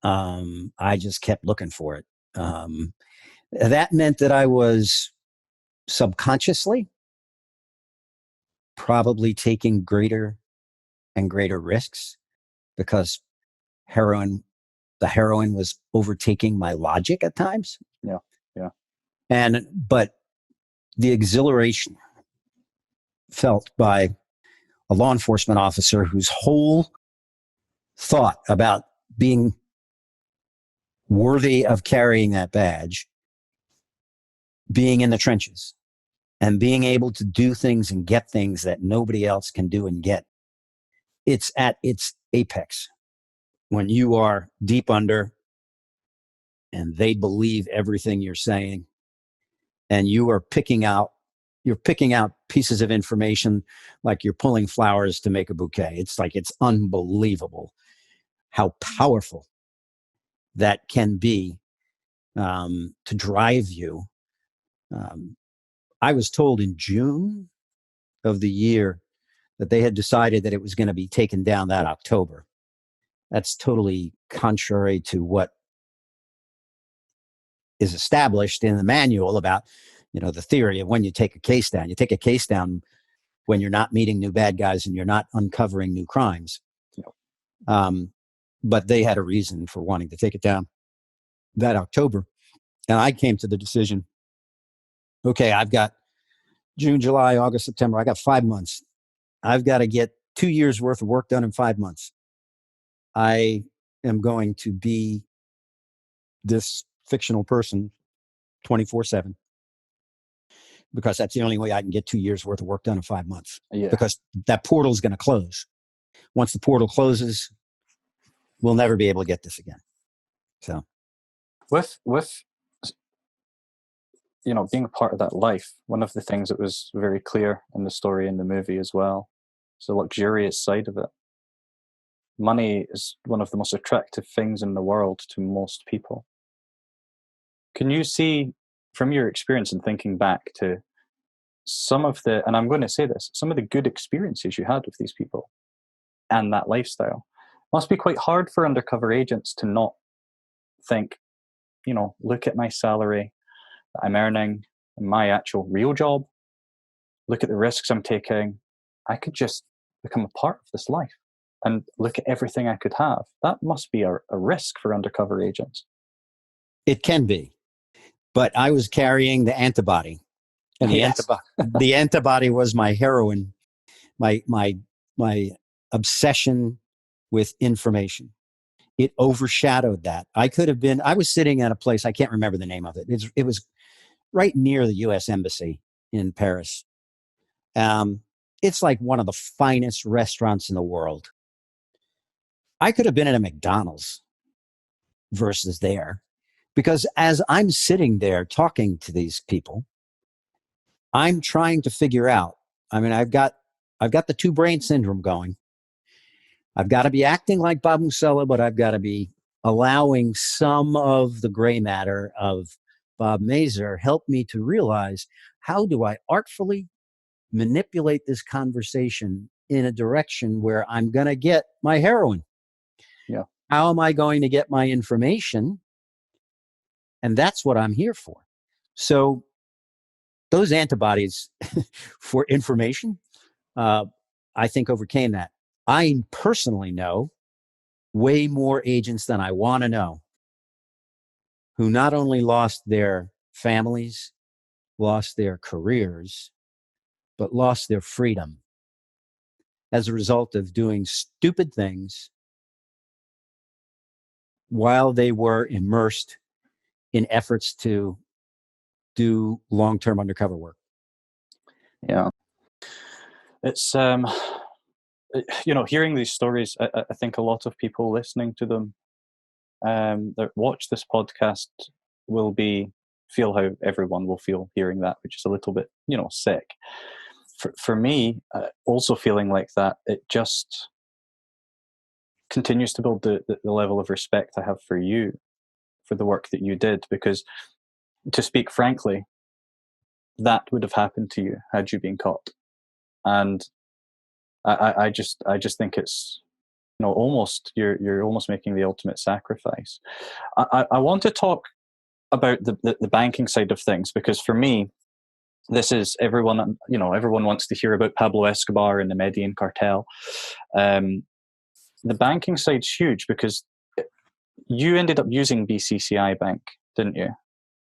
I just kept looking for it. That meant that I was subconsciously probably taking greater and greater risks because the heroin was overtaking my logic at times. Yeah. But the exhilaration felt by a law enforcement officer whose whole thought about being worthy of carrying that badge, being in the trenches and being able to do things and get things that nobody else can do and get. It's at its apex when you are deep under and they believe everything you're saying and you're picking out pieces of information like you're pulling flowers to make a bouquet. It's unbelievable how powerful that can be to drive you. I was told in June of the year that they had decided that it was going to be taken down that October. That's totally contrary to what is established in the manual about, you know, the theory of when you take a case down. You take a case down when you're not meeting new bad guys and you're not uncovering new crimes. But they had a reason for wanting to take it down that October. And I came to the decision, okay, I've got June, July, August, September. I got 5 months. I've got to get 2 years worth of work done in 5 months. I am going to be this fictional person 24/7 because that's the only way I can get 2 years worth of work done in 5 months. Yeah. Because that portal is going to close. Once the portal closes, we'll never be able to get this again. So with you know, being a part of that life, one of the things that was very clear in the story in the movie as well is the luxurious side of it. Money is one of the most attractive things in the world to most people. Can you see, from your experience and thinking back to some of the, and I'm going to say this, some of the good experiences you had with these people and that lifestyle, must be quite hard for undercover agents to not think, you know, look at my salary that I'm earning in my actual real job, look at the risks I'm taking. I could just become a part of this life and look at everything I could have. That must be a risk for undercover agents. it can be. But I was carrying the antibody. And the antibody was my heroin, my obsession with information. it overshadowed that. I was sitting at a place, I can't remember the name of it. It was right near the US Embassy in Paris. It's like one of the finest restaurants in the world. I could have been at a McDonald's versus there, because as I'm sitting there talking to these people, I'm trying to figure out, I mean, I've got the two brain syndrome going. I've got to be acting like Bob Musella, but I've got to be allowing some of the gray matter of Bob Mazur help me to realize, how do I artfully manipulate this conversation in a direction where I'm going to get my heroin? Yeah. How am I going to get my information? And that's what I'm here for. So those antibodies for information, I think overcame that. I personally know way more agents than I want to know who not only lost their families, lost their careers, but lost their freedom as a result of doing stupid things while they were immersed in efforts to do long-term undercover work. Yeah. It's, hearing these stories, I think a lot of people listening to them that watch this podcast will feel how everyone will feel hearing that, which is a little bit, sick. For me, also feeling like that, it just continues to build the level of respect I have for you, for the work that you did, because, to speak frankly, that would have happened to you had you been caught. And I just think it's, almost, you're almost making the ultimate sacrifice. I want to talk about the banking side of things, because for me, this is everyone wants to hear about Pablo Escobar and the Medellín Cartel. The banking side's huge, because you ended up using BCCI Bank, didn't you?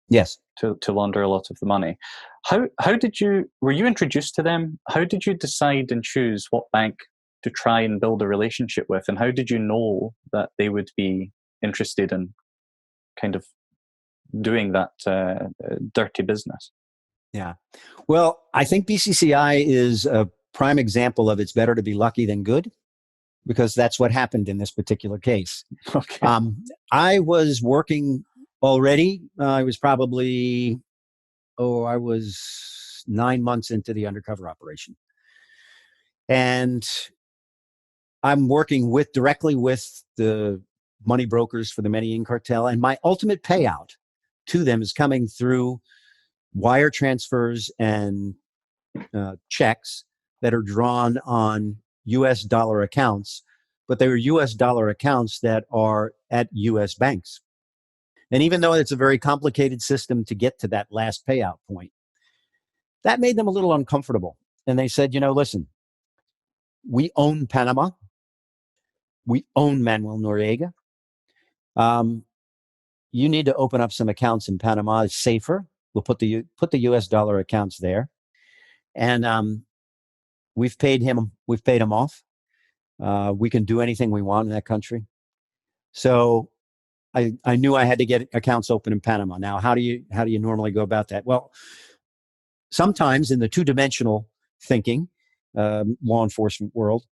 Yes. To launder a lot of the money. How were you introduced to them? How did you decide and choose what bank to try and build a relationship with? And how did you know that they would be interested in kind of doing that dirty business? Yeah. Well, I think BCCI is a prime example of it's better to be lucky than good, because that's what happened in this particular case. Okay. I was working already. I was probably, I was 9 months into the undercover operation. And I'm working directly with the money brokers for the Medellín Cartel. And my ultimate payout to them is coming through wire transfers and checks that are drawn on US dollar accounts, but they were US dollar accounts that are at US banks. And even though it's a very complicated system to get to that last payout point, that made them a little uncomfortable. And they said, listen, we own Panama. We own Manuel Noriega. You need to open up some accounts in Panama. It's safer. We'll put the US dollar accounts there. And we've paid him off. We can do anything we want in that country. So I knew I had to get accounts open in Panama. Now, how do you normally go about that? Well, sometimes in the two-dimensional thinking, law enforcement world,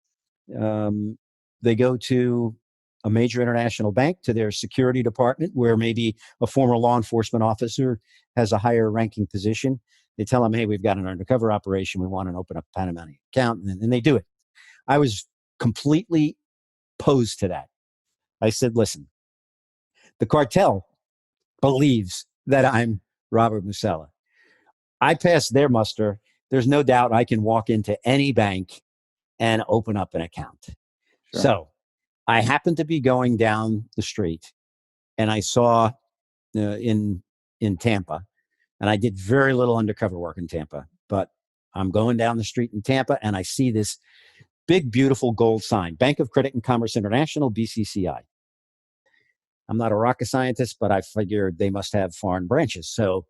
they go to a major international bank, to their security department, where maybe a former law enforcement officer has a higher ranking position. They tell them, hey, we've got an undercover operation. We want to open up a Panama account. And they do it. I was completely opposed to that. I said, listen, the cartel believes that I'm Robert Musella. I passed their muster. There's no doubt I can walk into any bank and open up an account. Sure. So I happened to be going down the street, and I saw in Tampa, and I did very little undercover work in Tampa, but I'm going down the street in Tampa, and I see this big, beautiful gold sign, Bank of Credit and Commerce International, BCCI. I'm not a rocket scientist, but I figured they must have foreign branches. So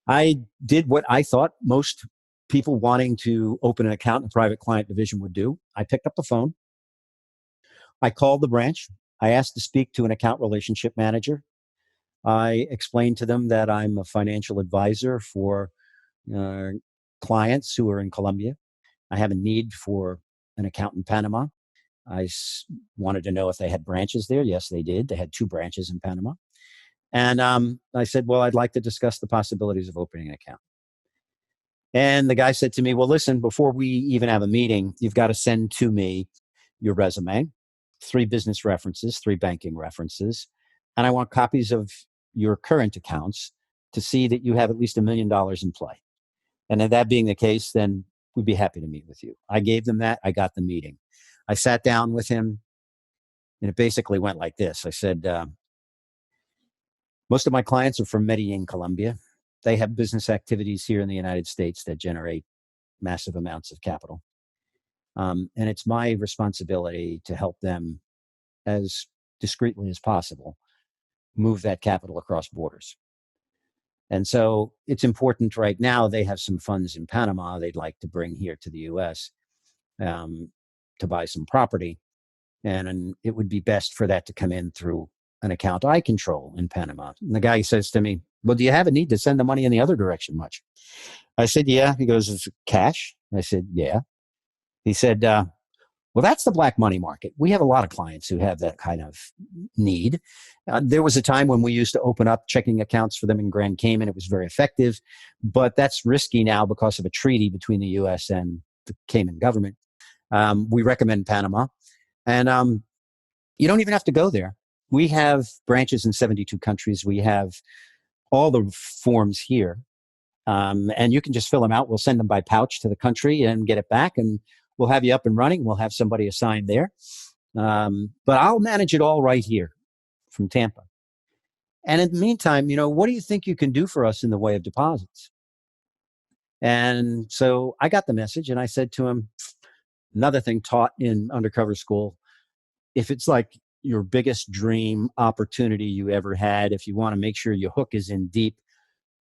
I did what I thought most people wanting to open an account in a private client division would do. I picked up the phone. I called the branch. I asked to speak to an account relationship manager. I explained to them that I'm a financial advisor for uh, clients who are in Colombia. I have a need for an account in Panama. Wanted to know if they had branches there. Yes, they did. They had 2 branches in Panama. And I said, well, I'd like to discuss the possibilities of opening an account. And the guy said to me, well, listen, before we even have a meeting, you've got to send to me your resume, 3 business references, 3 banking references, and I want copies of your current accounts to see that you have at least $1 million in play. And if that being the case, then we'd be happy to meet with you. I gave them that. I got the meeting. I sat down with him, and it basically went like this. I said, most of my clients are from Medellín, Colombia. They have business activities here in the United States that generate massive amounts of capital. And it's my responsibility to help them as discreetly as possible move that capital across borders. And so it's important right now. They have some funds in Panama they'd like to bring here to the US to buy some property. And it would be best for that to come in through an account I control in Panama. And the guy says to me, well, do you have a need to send the money in the other direction much? I said, yeah. He goes, is it cash? I said, yeah. He said, well, that's the black money market. We have a lot of clients who have that kind of need. There was a time when we used to open up checking accounts for them in Grand Cayman. It was very effective, but that's risky now because of a treaty between the U.S. and the Cayman government. We recommend Panama. And you don't even have to go there. We have branches in 72 countries. We have all the forms here. And you can just fill them out. We'll send them by pouch to the country and get it back. And we'll have you up and running. We'll have somebody assigned there. But I'll manage it all right here from Tampa. And in the meantime, what do you think you can do for us in the way of deposits? And so I got the message and I said to him, another thing taught in undercover school, if it's like your biggest dream opportunity you ever had, if you want to make sure your hook is in deep,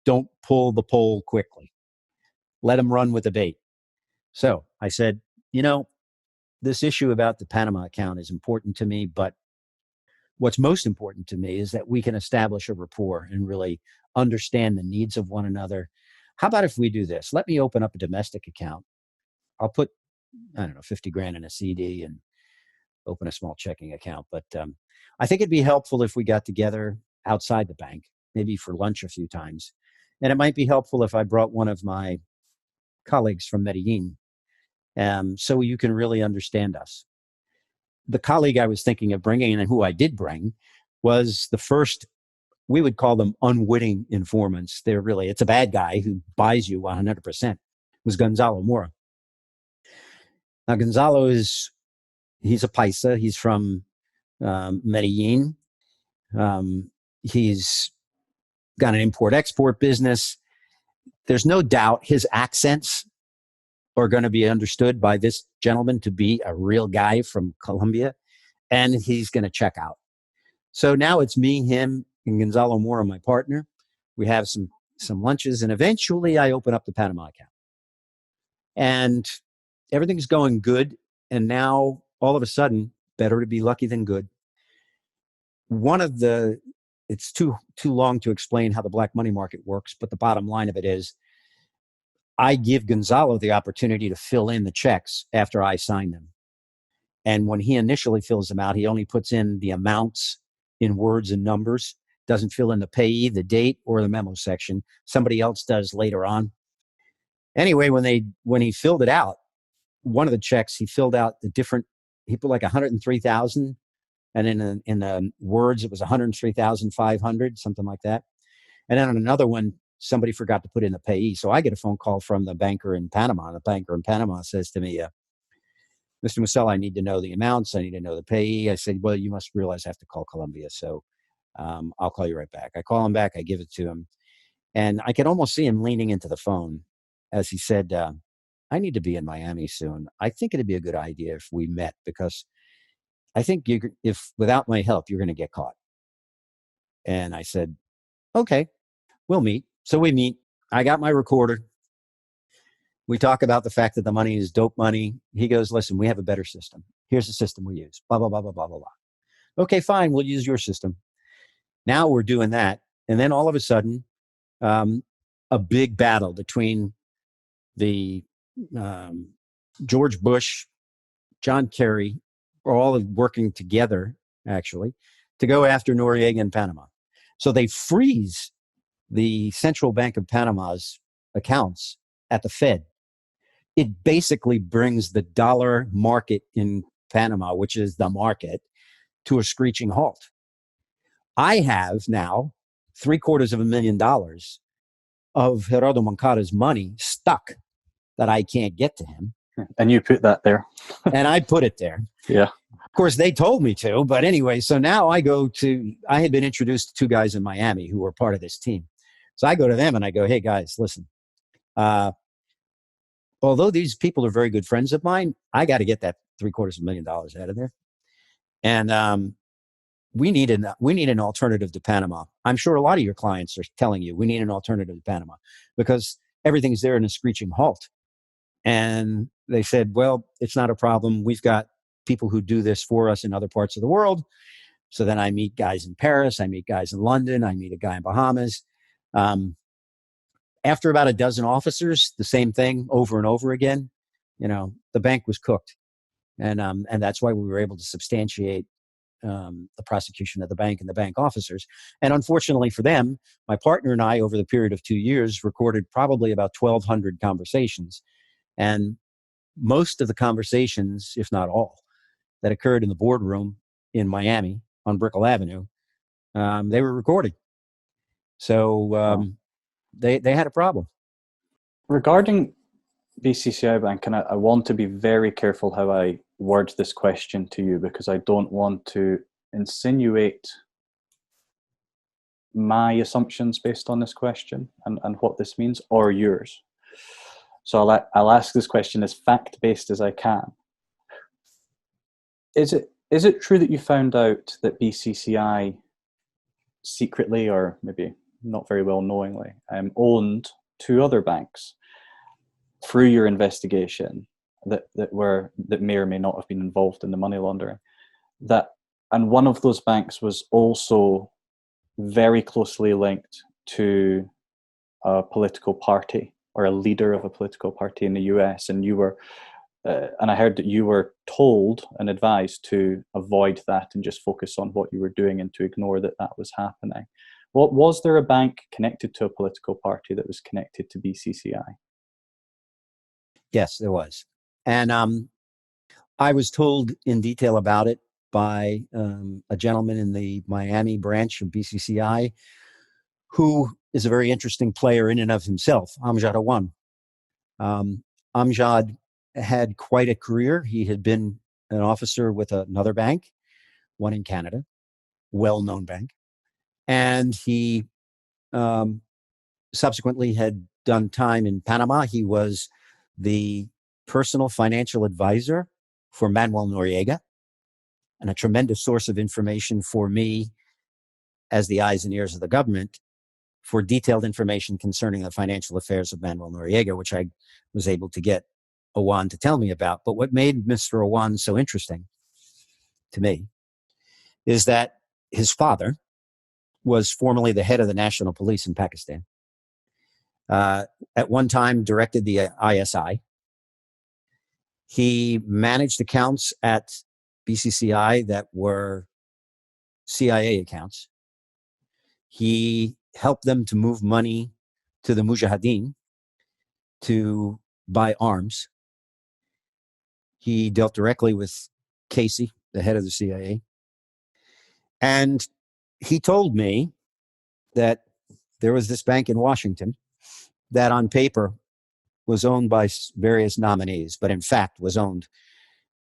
don't pull the pole quickly. Let them run with the bait. So I said, this issue about the Panama account is important to me, but what's most important to me is that we can establish a rapport and really understand the needs of one another. How about if we do this? Let me open up a domestic account. I'll put, 50 grand in a CD and open a small checking account. But I think it'd be helpful if we got together outside the bank, maybe for lunch a few times. And it might be helpful if I brought one of my colleagues from Medellín, so you can really understand us. The colleague I was thinking of bringing, and who I did bring, was the first, we would call them unwitting informants. It's a bad guy who buys you 100%. It was Gonzalo Mora. Now, Gonzalo he's a paisa. He's from Medellín. He's got an import-export business. There's no doubt his accents are going to be understood by this gentleman to be a real guy from Colombia, and he's going to check out. So now it's me, him, and Gonzalo Mora, my partner. We have some lunches, and eventually I open up the Panama account. And everything's going good, and now all of a sudden, better to be lucky than good. It's too long to explain how the black money market works, but the bottom line of it is I give Gonzalo the opportunity to fill in the checks after I sign them. And when he initially fills them out, he only puts in the amounts in words and numbers, doesn't fill in the payee, the date, or the memo section. Somebody else does later on. Anyway, when he filled it out, one of the checks, he filled out he put like 103,000. And in the words, it was 103,500, something like that. And then on another one, somebody forgot to put in the payee. So I get a phone call from the banker in Panama. The banker in Panama says to me, Mr. Musella, I need to know the amounts. I need to know the payee. I said, well, you must realize I have to call Colombia. So I'll call you right back. I call him back. I give it to him. And I could almost see him leaning into the phone as he said, I need to be in Miami soon. I think it'd be a good idea if we met, because I think if without my help, you're going to get caught. And I said, okay, we'll meet. So we meet. I got my recorder. We talk about the fact that the money is dope money. He goes, listen, we have a better system. Here's the system we use. Blah, blah, blah, blah, blah, blah, blah. Okay, fine, we'll use your system. Now we're doing that. And then all of a sudden, a big battle between the George Bush, John Kerry, are all working together, actually, to go after Noriega in Panama. So they freeze the Central Bank of Panama's accounts at the Fed. It basically brings the dollar market in Panama, which is the market, to a screeching halt. I have now $750,000 of Gerardo Moncada's money stuck that I can't get to him. And you put that there. And I put it there. Yeah. Of course, they told me to. But anyway, so now I had been introduced to two guys in Miami who were part of this team. So I go to them and I go, hey, guys, listen. Although these people are very good friends of mine, I got to get that $750,000 out of there. And we need an alternative to Panama. I'm sure a lot of your clients are telling you we need an alternative to Panama because everything's there in a screeching halt. And they said, well, it's not a problem. We've got people who do this for us in other parts of the world. So then I meet guys in Paris, I meet guys in London, I meet a guy in Bahamas. After about a dozen officers, the same thing over and over again, the bank was cooked. And that's why we were able to substantiate the prosecution of the bank and the bank officers. And unfortunately for them, my partner and I, over the period of 2 years, recorded probably about 1,200 conversations. And most of the conversations, if not all, that occurred in the boardroom in Miami on Brickell Avenue, they were recording. So they had a problem. Regarding BCCI Bank, and I want to be very careful how I word this question to you because I don't want to insinuate my assumptions based on this question and what this means, or yours. So I'll ask this question as fact-based as I can. Is it true that you found out that BCCI secretly, or maybe not very well knowingly, owned two other banks through your investigation that may or may not have been involved in the money laundering? And one of those banks was also very closely linked to a political party or a leader of a political party in the US, and you were and I heard that you were told and advised to avoid that and just focus on what you were doing and to ignore that was happening. Was there a bank connected to a political party that was connected to BCCI? Yes, there was. And I was told in detail about it by a gentleman in the Miami branch of BCCI who is a very interesting player in and of himself, Amjad Awan. Amjad had quite a career. He had been an officer with another bank, one in Canada, well-known bank. And he subsequently had done time in Panama. He was the personal financial advisor for Manuel Noriega and a tremendous source of information for me as the eyes and ears of the government for detailed information concerning the financial affairs of Manuel Noriega, which I was able to get Awan to tell me about. But what made Mr. Awan so interesting to me is that his father was formerly the head of the national police in Pakistan. At one time directed the ISI. He managed accounts at BCCI that were CIA accounts. He helped them to move money to the Mujahideen to buy arms. He dealt directly with Casey, the head of the CIA. And he told me that there was this bank in Washington that on paper was owned by various nominees, but in fact was owned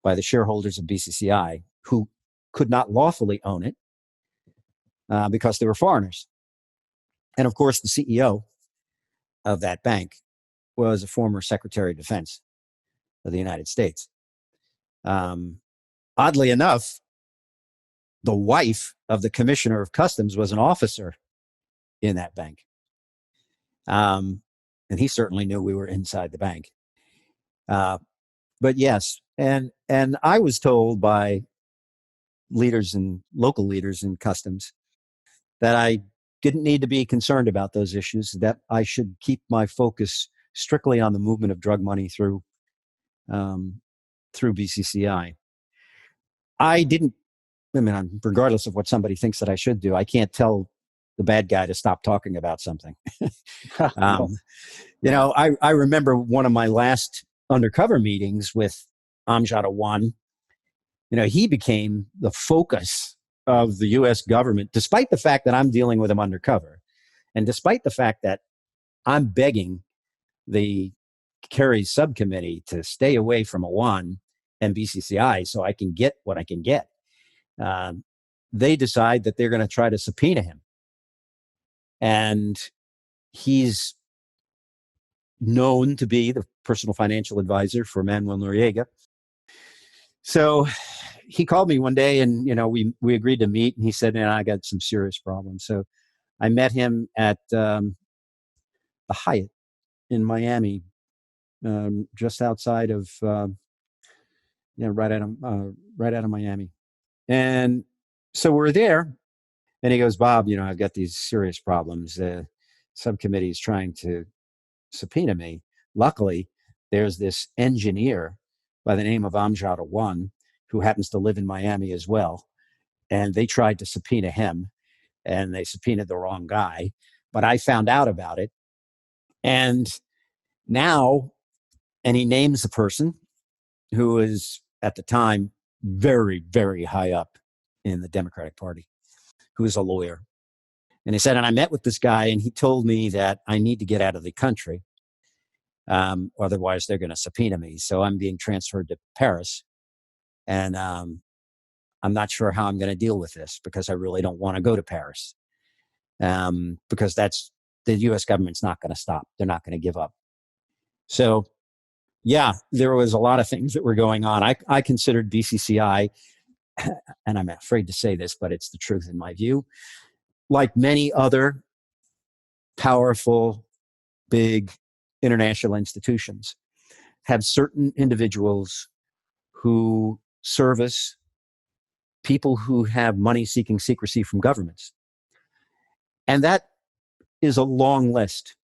by the shareholders of BCCI who could not lawfully own it because they were foreigners. And of course, the CEO of that bank was a former Secretary of Defense of the United States. Oddly enough, the wife of the Commissioner of Customs was an officer in that bank. And he certainly knew we were inside the bank. But yes, and I was told by leaders and local leaders in customs that I didn't need to be concerned about those issues, that I should keep my focus strictly on the movement of drug money through BCCI. Regardless of what somebody thinks that I should do, I can't tell the bad guy to stop talking about something. I remember one of my last undercover meetings with Amjad Awan. He became the focus of the U.S. government, despite the fact that I'm dealing with him undercover, and despite the fact that I'm begging the Kerry's subcommittee to stay away from Awan and BCCI so I can get what I can get. They decide that they're going to try to subpoena him. And he's known to be the personal financial advisor for Manuel Noriega. So he called me one day and, we agreed to meet, and he said, I got some serious problems. So I met him at the Hyatt in Miami, just outside of, right out of Miami. And so we're there, and he goes, Bob, I've got these serious problems. The subcommittee is trying to subpoena me. Luckily, there's this engineer by the name of Amjad Awan who happens to live in Miami as well. And they tried to subpoena him, and they subpoenaed the wrong guy. But I found out about it. And now, and he names the person who is at the time very, very high up in the Democratic Party, who is a lawyer. And he said, and I met with this guy, and he told me that I need to get out of the country. Otherwise, they're going to subpoena me. So I'm being transferred to Paris. And I'm not sure how I'm going to deal with this, because I really don't want to go to Paris. Because the U.S. government's not going to stop. They're not going to give up. So, yeah, there was a lot of things that were going on. I considered BCCI, and I'm afraid to say this, but it's the truth in my view, like many other powerful, big international institutions, have certain individuals who service people who have money-seeking secrecy from governments. And that is a long list.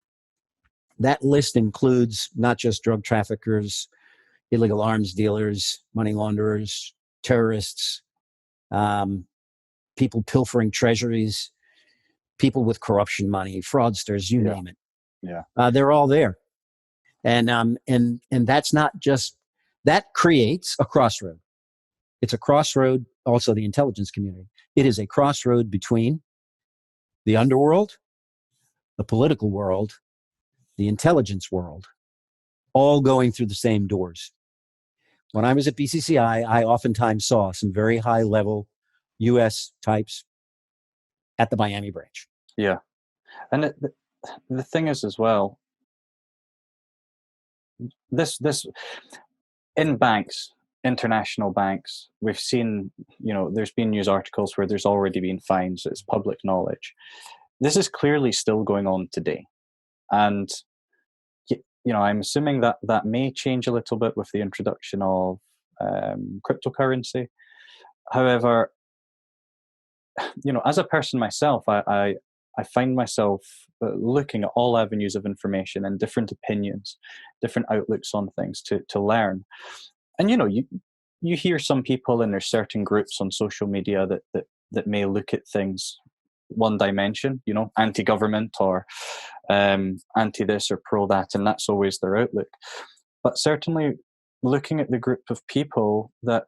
That list includes not just drug traffickers, illegal arms dealers, money launderers, terrorists, people pilfering treasuries, people with corruption money, fraudsters, you name it. Yeah. They're all there. And that's not just, that creates a crossroad. It's a crossroad, also the intelligence community. It is a crossroad between the underworld, the political world, the intelligence world, all going through the same doors. When I was at BCCI, I oftentimes saw some very high-level U.S. types at the Miami branch. Yeah. And the thing is as well, this in banks, international banks, we've seen, there's been news articles where there's already been fines. It's public knowledge. This is clearly still going on today. And, I'm assuming that may change a little bit with the introduction of cryptocurrency. However, as a person myself, I find myself looking at all avenues of information and different opinions, different outlooks on things to learn. And, you hear some people, and there's certain groups on social media that may look at things one dimension, anti-government or anti this or pro that, and that's always their outlook. But certainly looking at the group of people that,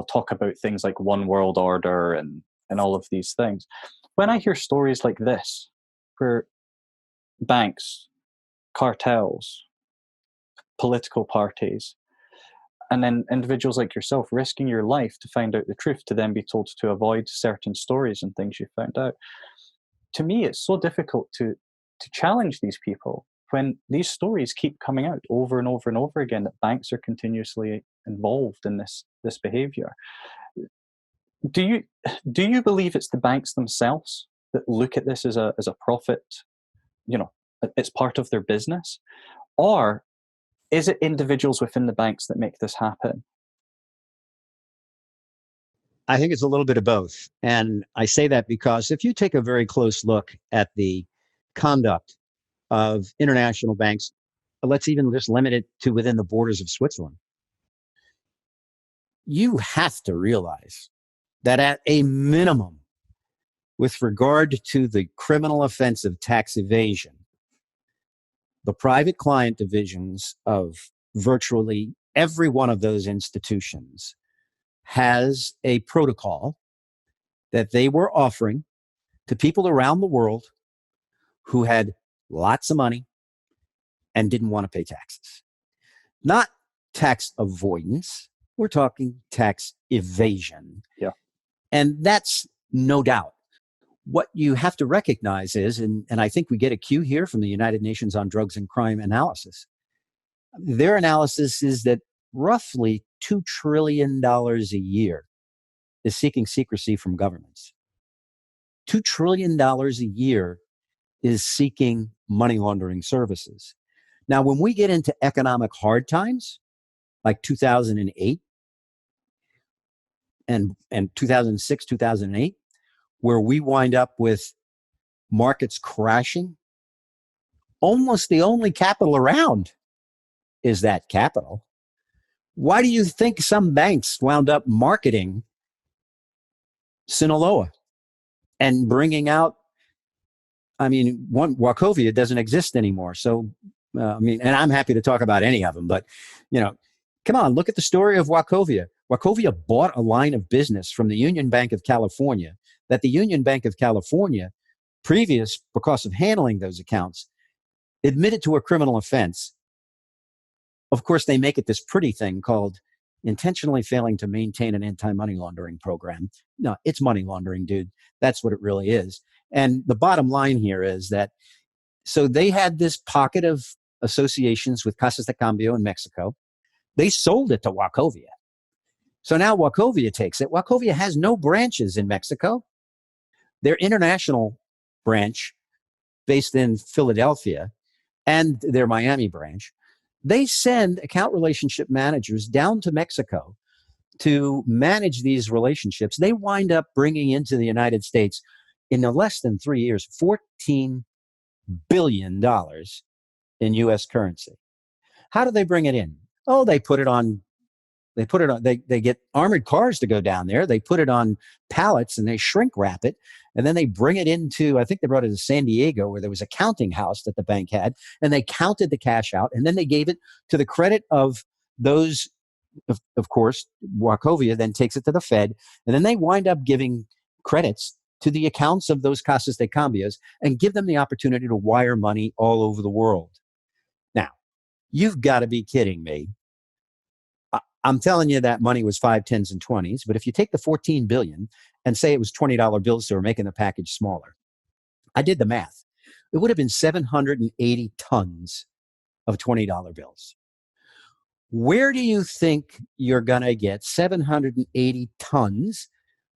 talk about things like one world order and all of these things, when I hear stories like this, where banks, cartels, political parties, and then individuals like yourself risking your life to find out the truth, to then be told to avoid certain stories and things you found out. To me, it's so difficult to challenge these people when these stories keep coming out over and over and over again, that banks are continuously involved in this behavior. Do you believe it's the banks themselves that look at this as a profit? It's part of their business, or is it individuals within the banks that make this happen? I think it's a little bit of both. And I say that because if you take a very close look at the conduct of international banks, let's even just limit it to within the borders of Switzerland, you have to realize that at a minimum, with regard to the criminal offense of tax evasion, the private client divisions of virtually every one of those institutions has a protocol that they were offering to people around the world who had lots of money and didn't want to pay taxes. Not tax avoidance, we're talking tax evasion. Yeah. And that's no doubt. What you have to recognize is, and I think we get a cue here from the United Nations on Drugs and Crime analysis. Their analysis is that roughly $2 trillion a year is seeking secrecy from governments. $2 trillion a year is seeking money laundering services. Now, when we get into economic hard times, like 2008 and 2006, 2008, where we wind up with markets crashing, almost the only capital around is that capital. Why do you think some banks wound up marketing Sinaloa and bringing out, Wachovia doesn't exist anymore. So, and I'm happy to talk about any of them, but, come on, look at the story of Wachovia. Wachovia bought a line of business from the Union Bank of California that the Union Bank of California, because of handling those accounts, admitted to a criminal offense. Of course, they make it this pretty thing called intentionally failing to maintain an anti-money laundering program. No, it's money laundering, dude. That's what it really is. And the bottom line here is that, so they had this pocket of associations with Casas de Cambio in Mexico. They sold it to Wachovia. So now Wachovia takes it. Wachovia has no branches in Mexico. Their international branch, based in Philadelphia, and their Miami branch, they send account relationship managers down to Mexico to manage these relationships. They wind up bringing into the United States, in no less than 3 years, $14 billion in U.S. currency. How do they bring it in? Oh, they get armored cars to go down there. They put it on pallets and they shrink wrap it. And then they bring it into, I think they brought it to San Diego, where there was a counting house that the bank had, and they counted the cash out. And then they gave it to the credit of those, of course, Wachovia then takes it to the Fed. And then they wind up giving credits to the accounts of those Casas de Cambios and give them the opportunity to wire money all over the world. Now, you've got to be kidding me. I'm telling you that money was 5, 10s, and 20s. But if you take the 14 billion and say it was $20 bills, so we're making the package smaller. I did the math. It would have been 780 tons of $20 bills. Where do you think you're going to get 780 tons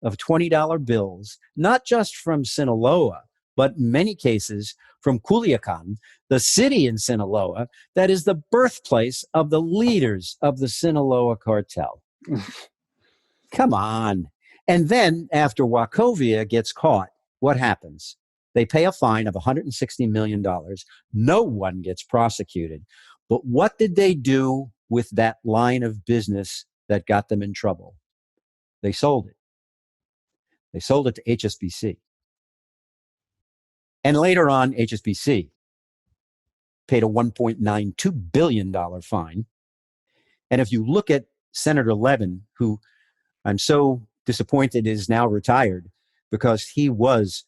of $20 bills, not just from Sinaloa, but in many cases from Culiacan, the city in Sinaloa that is the birthplace of the leaders of the Sinaloa cartel? Come on. And then after Wachovia gets caught, what happens? They pay a fine of $160 million. No one gets prosecuted. But what did they do with that line of business that got them in trouble? They sold it. They sold it to HSBC. And later on, HSBC paid a $1.92 billion fine. And if you look at Senator Levin, who I'm so disappointed is now retired because he was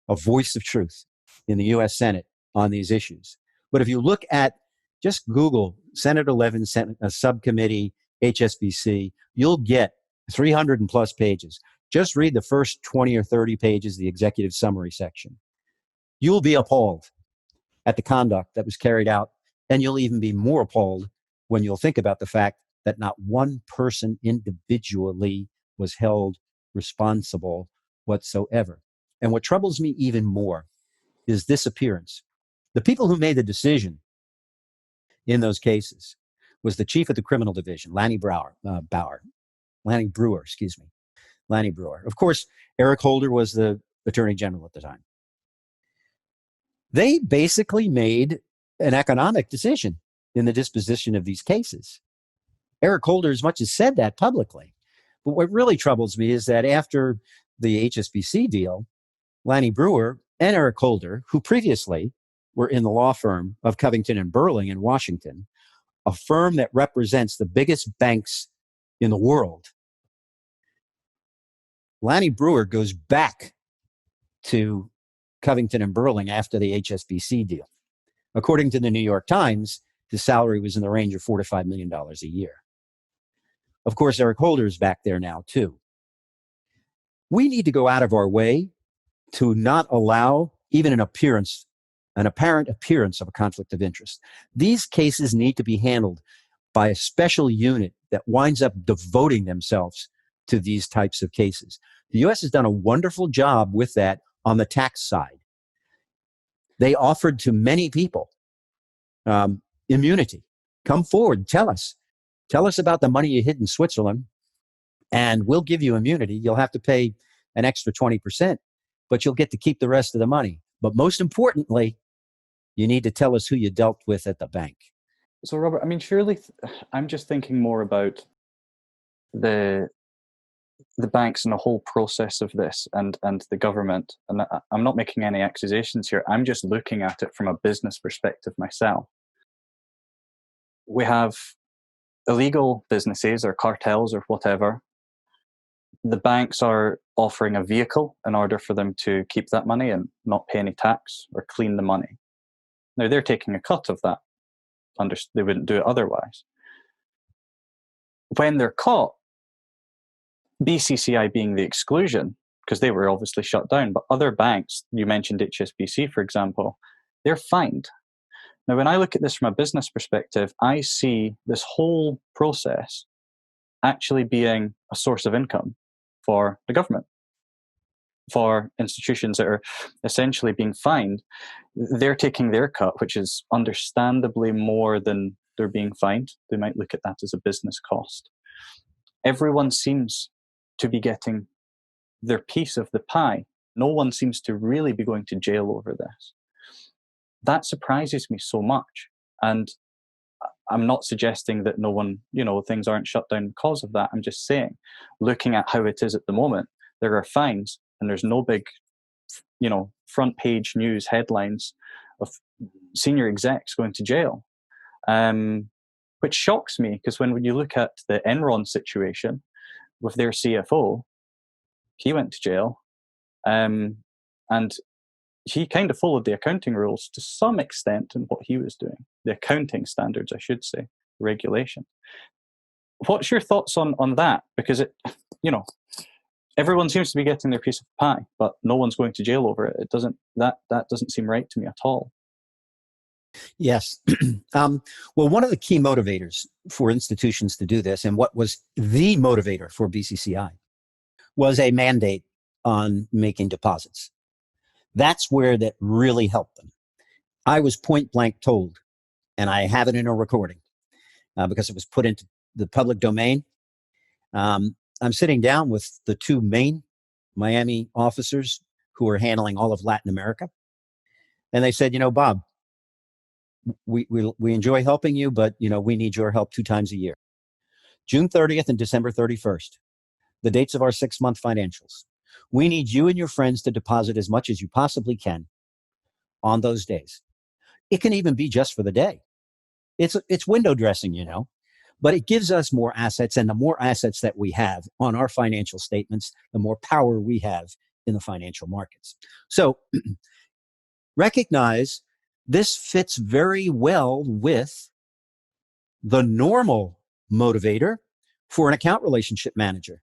a voice of truth in the U.S. Senate on these issues. But if you look at, just Google Senator Levin subcommittee HSBC, you'll get 300 and plus pages. Just read the first 20 or 30 pages, the executive summary section. You'll be appalled at the conduct that was carried out, and you'll even be more appalled when you'll think about the fact that not one person individually was held responsible whatsoever. And what troubles me even more is this appearance. The people who made the decision in those cases was the chief of the criminal division, Lanny Brewer, Lanny Breuer. Of course, Eric Holder was the Attorney General at the time. They basically made an economic decision in the disposition of these cases. Eric Holder as much as said that publicly. But what really troubles me is that after the HSBC deal, Lanny Breuer and Eric Holder, who previously were in the law firm of Covington and Burling in Washington, a firm that represents the biggest banks in the world, Lanny Breuer goes back to Covington and Burling after the HSBC deal. According to the New York Times, his salary was in the range of $4 to $5 million a year. Of course, Eric Holder is back there now, too. We need to go out of our way to not allow even an apparent appearance of a conflict of interest. These cases need to be handled by a special unit that winds up devoting themselves to these types of cases. The U.S. has done a wonderful job with that on the tax side. They offered to many people immunity. Come forward, tell us about the money you hid in Switzerland, and we'll give you immunity. You'll have to pay an extra 20%, but you'll get to keep the rest of the money. But most importantly, you need to tell us who you dealt with at the bank. So, Robert, I mean, surely I'm just thinking more about the banks and the whole process of this and the government. And I'm not making any accusations here. I'm just looking at it from a business perspective myself. We have illegal businesses or cartels or whatever. The banks are offering a vehicle in order for them to keep that money and not pay any tax or clean the money. Now, they're taking a cut of that. They wouldn't do it otherwise. When they're caught, BCCI being the exclusion, because they were obviously shut down, but other banks, you mentioned HSBC, for example, they're fined. Now, when I look at this from a business perspective, I see this whole process actually being a source of income for the government, for institutions that are essentially being fined. They're taking their cut, which is understandably more than they're being fined. They might look at that as a business cost. Everyone seems to be getting their piece of the pie. No one seems to really be going to jail over this. That surprises me so much. And I'm not suggesting that no one, things aren't shut down because of that. I'm just saying, looking at how it is at the moment, there are fines and there's no big, front page news headlines of senior execs going to jail, which shocks me because when you look at the Enron situation with their CFO, he went to jail, and he kind of followed the accounting rules to some extent in what he was doing, the accounting standards, I should say, regulation. What's your thoughts on that? Because everyone seems to be getting their piece of the pie, but no one's going to jail over it. That doesn't seem right to me at all. Yes. Well, one of the key motivators for institutions to do this, and what was the motivator for BCCI, was a mandate on making deposits. That's where that really helped them. I was point blank told, and I have it in a recording because it was put into the public domain. I'm sitting down with the two main Miami officers who are handling all of Latin America. And they said, Bob, we enjoy helping you, but, we need your help 2 times a year. June 30th and December 31st, the dates of our 6-month financials. We need you and your friends to deposit as much as you possibly can on those days. It can even be just for the day. It's window dressing, but it gives us more assets, and the more assets that we have on our financial statements, the more power we have in the financial markets. So recognize this fits very well with the normal motivator for an account relationship manager.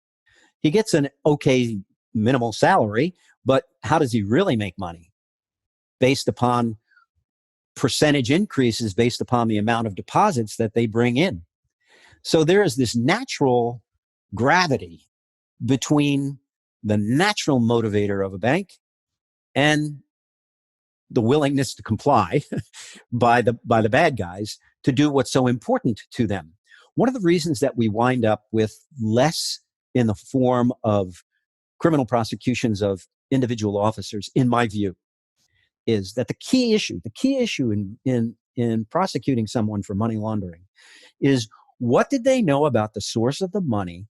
He gets an okay minimal salary, but how does he really make money? Based upon percentage increases based upon the amount of deposits that they bring in. So there is this natural gravity between the natural motivator of a bank and the willingness to comply by the bad guys to do what's so important to them. One of the reasons that we wind up with less in the form of criminal prosecutions of individual officers, in my view, is that the key issue in prosecuting someone for money laundering is, what did they know about the source of the money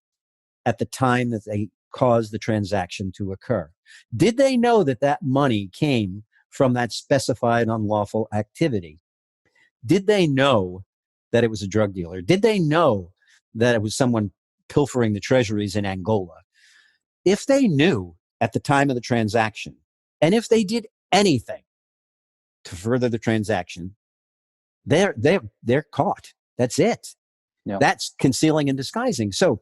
at the time that they caused the transaction to occur? Did they know that that money came from that specified unlawful activity? Did they know that it was a drug dealer? Did they know that it was someone pilfering the treasuries in Angola? If they knew at the time of the transaction, and if they did anything to further the transaction, they're caught. That's it. Yeah. That's concealing and disguising. So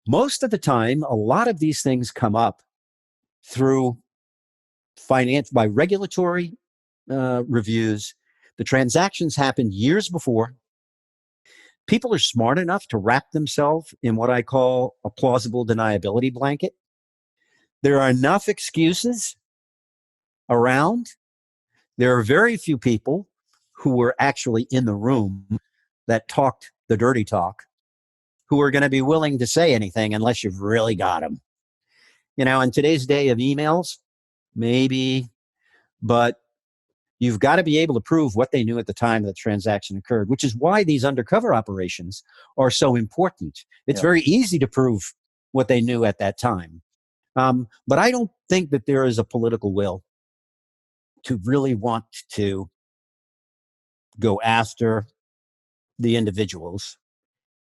most of the time, a lot of these things come up through by regulatory reviews. The transactions happened years before. People are smart enough to wrap themselves in what I call a plausible deniability blanket. There are enough excuses around. There are very few people who were actually in the room that talked the dirty talk who are going to be willing to say anything unless you've really got them. In today's day of emails, maybe, but you've got to be able to prove what they knew at the time the transaction occurred, which is why these undercover operations are so important. It's very easy to prove what they knew at that time. But I don't think that there is a political will to really want to go after the individuals,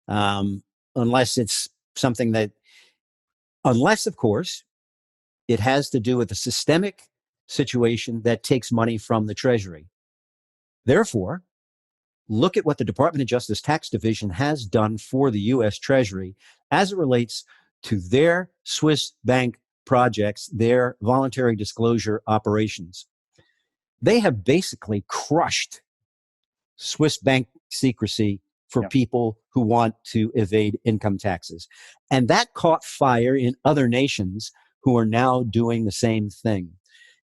unless it's something unless, of course, it has to do with a systemic situation that takes money from the Treasury. Therefore, look at what the Department of Justice Tax Division has done for the U.S. Treasury as it relates to their Swiss bank projects, their voluntary disclosure operations. They have basically crushed Swiss bank secrecy for people who want to evade income taxes. And that caught fire in other nations who are now doing the same thing.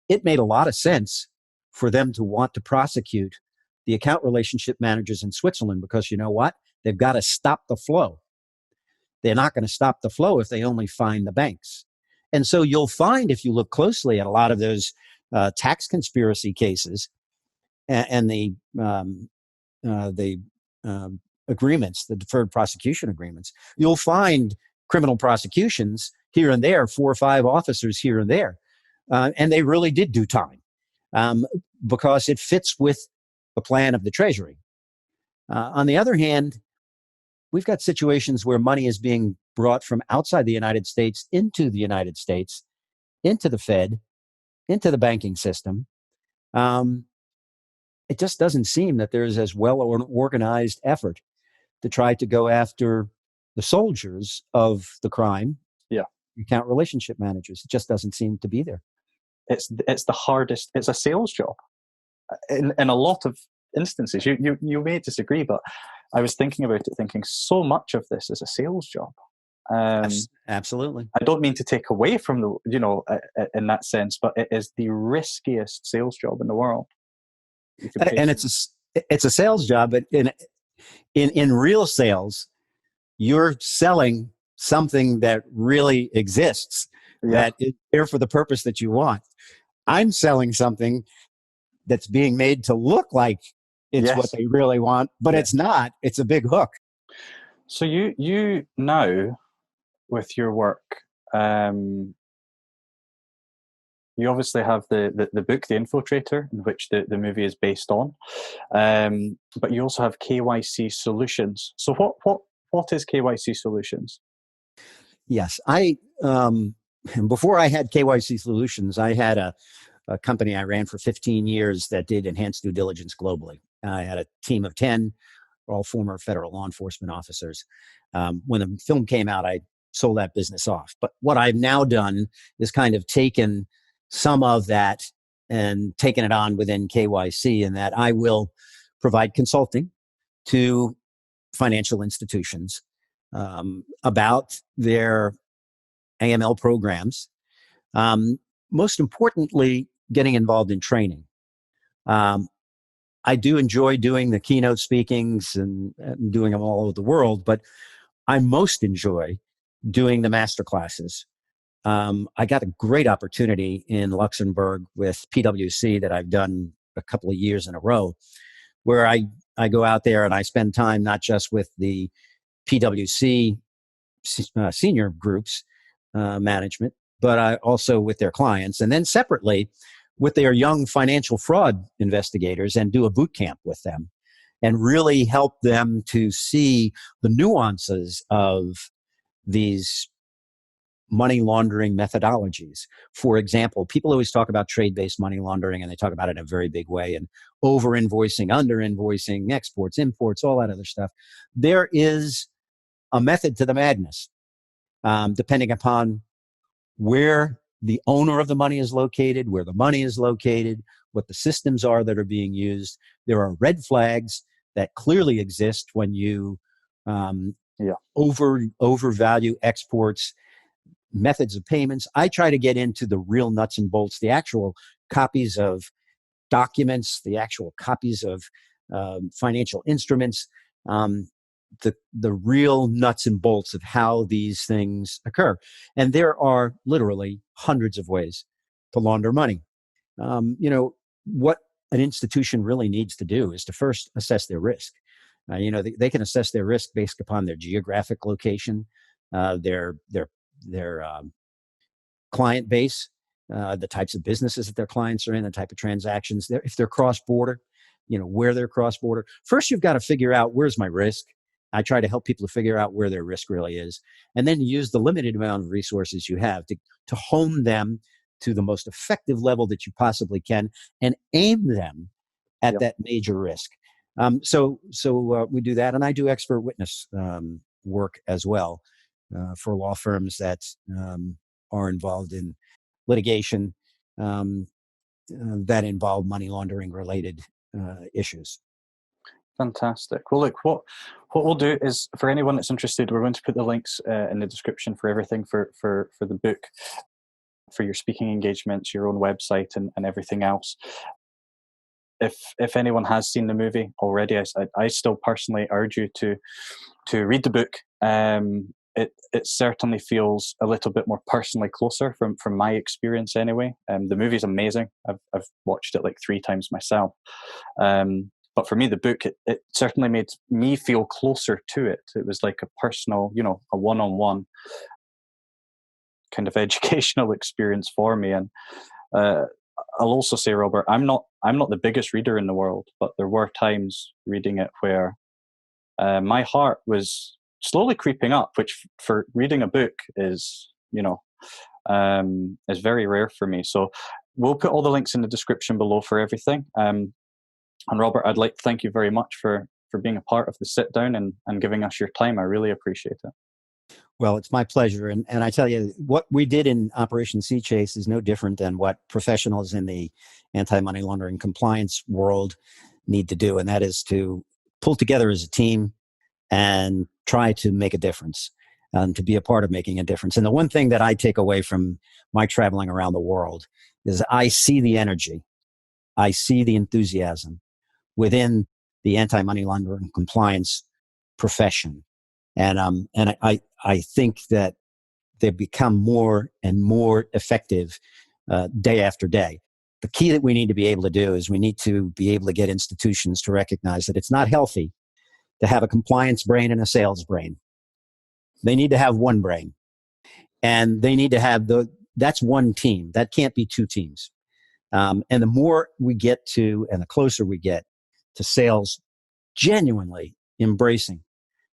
It made a lot of sense for them to want to prosecute the account relationship managers in Switzerland, because you know what? They've got to stop the flow. They're not going to stop the flow if they only find the banks. And so you'll find, if you look closely at a lot of those tax conspiracy cases and the agreements, the deferred prosecution agreements, you'll find criminal prosecutions here and there, 4 or 5 officers here and there. And they really did do time because it fits with the plan of the Treasury. On the other hand, we've got situations where money is being brought from outside the United States into the United States, into the Fed, into the banking system. It just doesn't seem that there's as well an organized effort to try to go after the soldiers of the crime, account relationship managers. It just doesn't seem to be there. It's the hardest. It's a sales job in a lot of instances. You may disagree, but I was thinking about it, thinking so much of this is a sales job. Absolutely. I don't mean to take away from in that sense, but it is the riskiest sales job in the world. And it's a sales job, but in real sales, you're selling something that really exists, that is there for the purpose that you want. I'm selling something that's being made to look like it's what they really want, but it's not. It's a big hook. So you now, with your work, you obviously have the book, The Infiltrator, in which the movie is based on, but you also have KYC Solutions. So what is KYC Solutions? Yes, before I had KYC Solutions, I had a company I ran for 15 years that did enhanced due diligence globally. I had a team of 10, all former federal law enforcement officers. When the film came out, I sold that business off. But what I've now done is kind of taken some of that and taken it on within KYC, in that I will provide consulting to financial institutions about their AML programs. Most importantly, getting involved in training. I do enjoy doing the keynote speakings and doing them all over the world, but I most enjoy doing the master classes I got a great opportunity in Luxembourg with PwC that I've done a couple of years in a row, where I go out there and I spend time not just with the PwC senior groups management, but I also with their clients, and then separately with their young financial fraud investigators, and do a boot camp with them and really help them to see the nuances of these money laundering methodologies. For example, people always talk about trade-based money laundering, and they talk about it in a very big way, and over-invoicing, under-invoicing, exports, imports, all that other stuff. There is a method to the madness, depending upon where the owner of the money is located, where the money is located, what the systems are that are being used. There are red flags that clearly exist when you overvalue exports, methods of payments. I try to get into the real nuts and bolts, the actual copies of documents, the actual copies of financial instruments, the real nuts and bolts of how these things occur. And there are literally hundreds of ways to launder money. What an institution really needs to do is to first assess their risk. They can assess their risk based upon their geographic location, their client base, the types of businesses that their clients are in, the type of transactions, if they're cross-border, where they're cross-border. First, you've got to figure out, where's my risk? I try to help people to figure out where their risk really is, and then use the limited amount of resources you have to hone them to the most effective level that you possibly can, and aim them at that major risk. So we do that, and I do expert witness work as well for law firms that are involved in litigation that involve money laundering related issues. Fantastic. Well, look, what we'll do is, for anyone that's interested, we're going to put the links in the description for everything for the book, for your speaking engagements, your own website, and everything else. If anyone has seen the movie already, I still personally urge you to read the book. It certainly feels a little bit more personally closer from my experience anyway. The movie's amazing. I've watched it like 3 times myself. But for me, the book, it certainly made me feel closer to it. It was like a personal, a one-on-one kind of educational experience for me. And I'll also say, Robert, I'm not the biggest reader in the world, but there were times reading it where my heart was slowly creeping up, which for reading a book is very rare for me. So we'll put all the links in the description below for everything. And Robert, I'd like to thank you very much for being a part of the sit down and giving us your time. I really appreciate it. Well, it's my pleasure. And I tell you, what we did in Operation Sea Chase is no different than what professionals in the anti-money laundering compliance world need to do. And that is to pull together as a team and try to make a difference, to be a part of making a difference. And the one thing that I take away from my traveling around the world is I see the energy. I see the enthusiasm within the anti-money laundering compliance profession. And I think that they've become more and more effective day after day. The key that we need to be able to do is we need to be able to get institutions to recognize that it's not healthy to have a compliance brain and a sales brain. They need to have one brain. And they need to have that's one team. That can't be 2 teams. And the more we get to, and the closer we get to sales genuinely embracing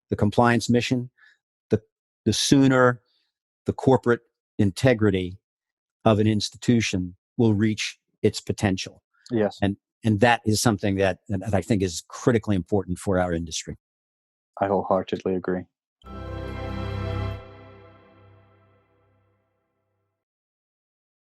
the compliance mission, the sooner the corporate integrity of an institution will reach its potential. Yes. And that is something that I think is critically important for our industry. I wholeheartedly agree.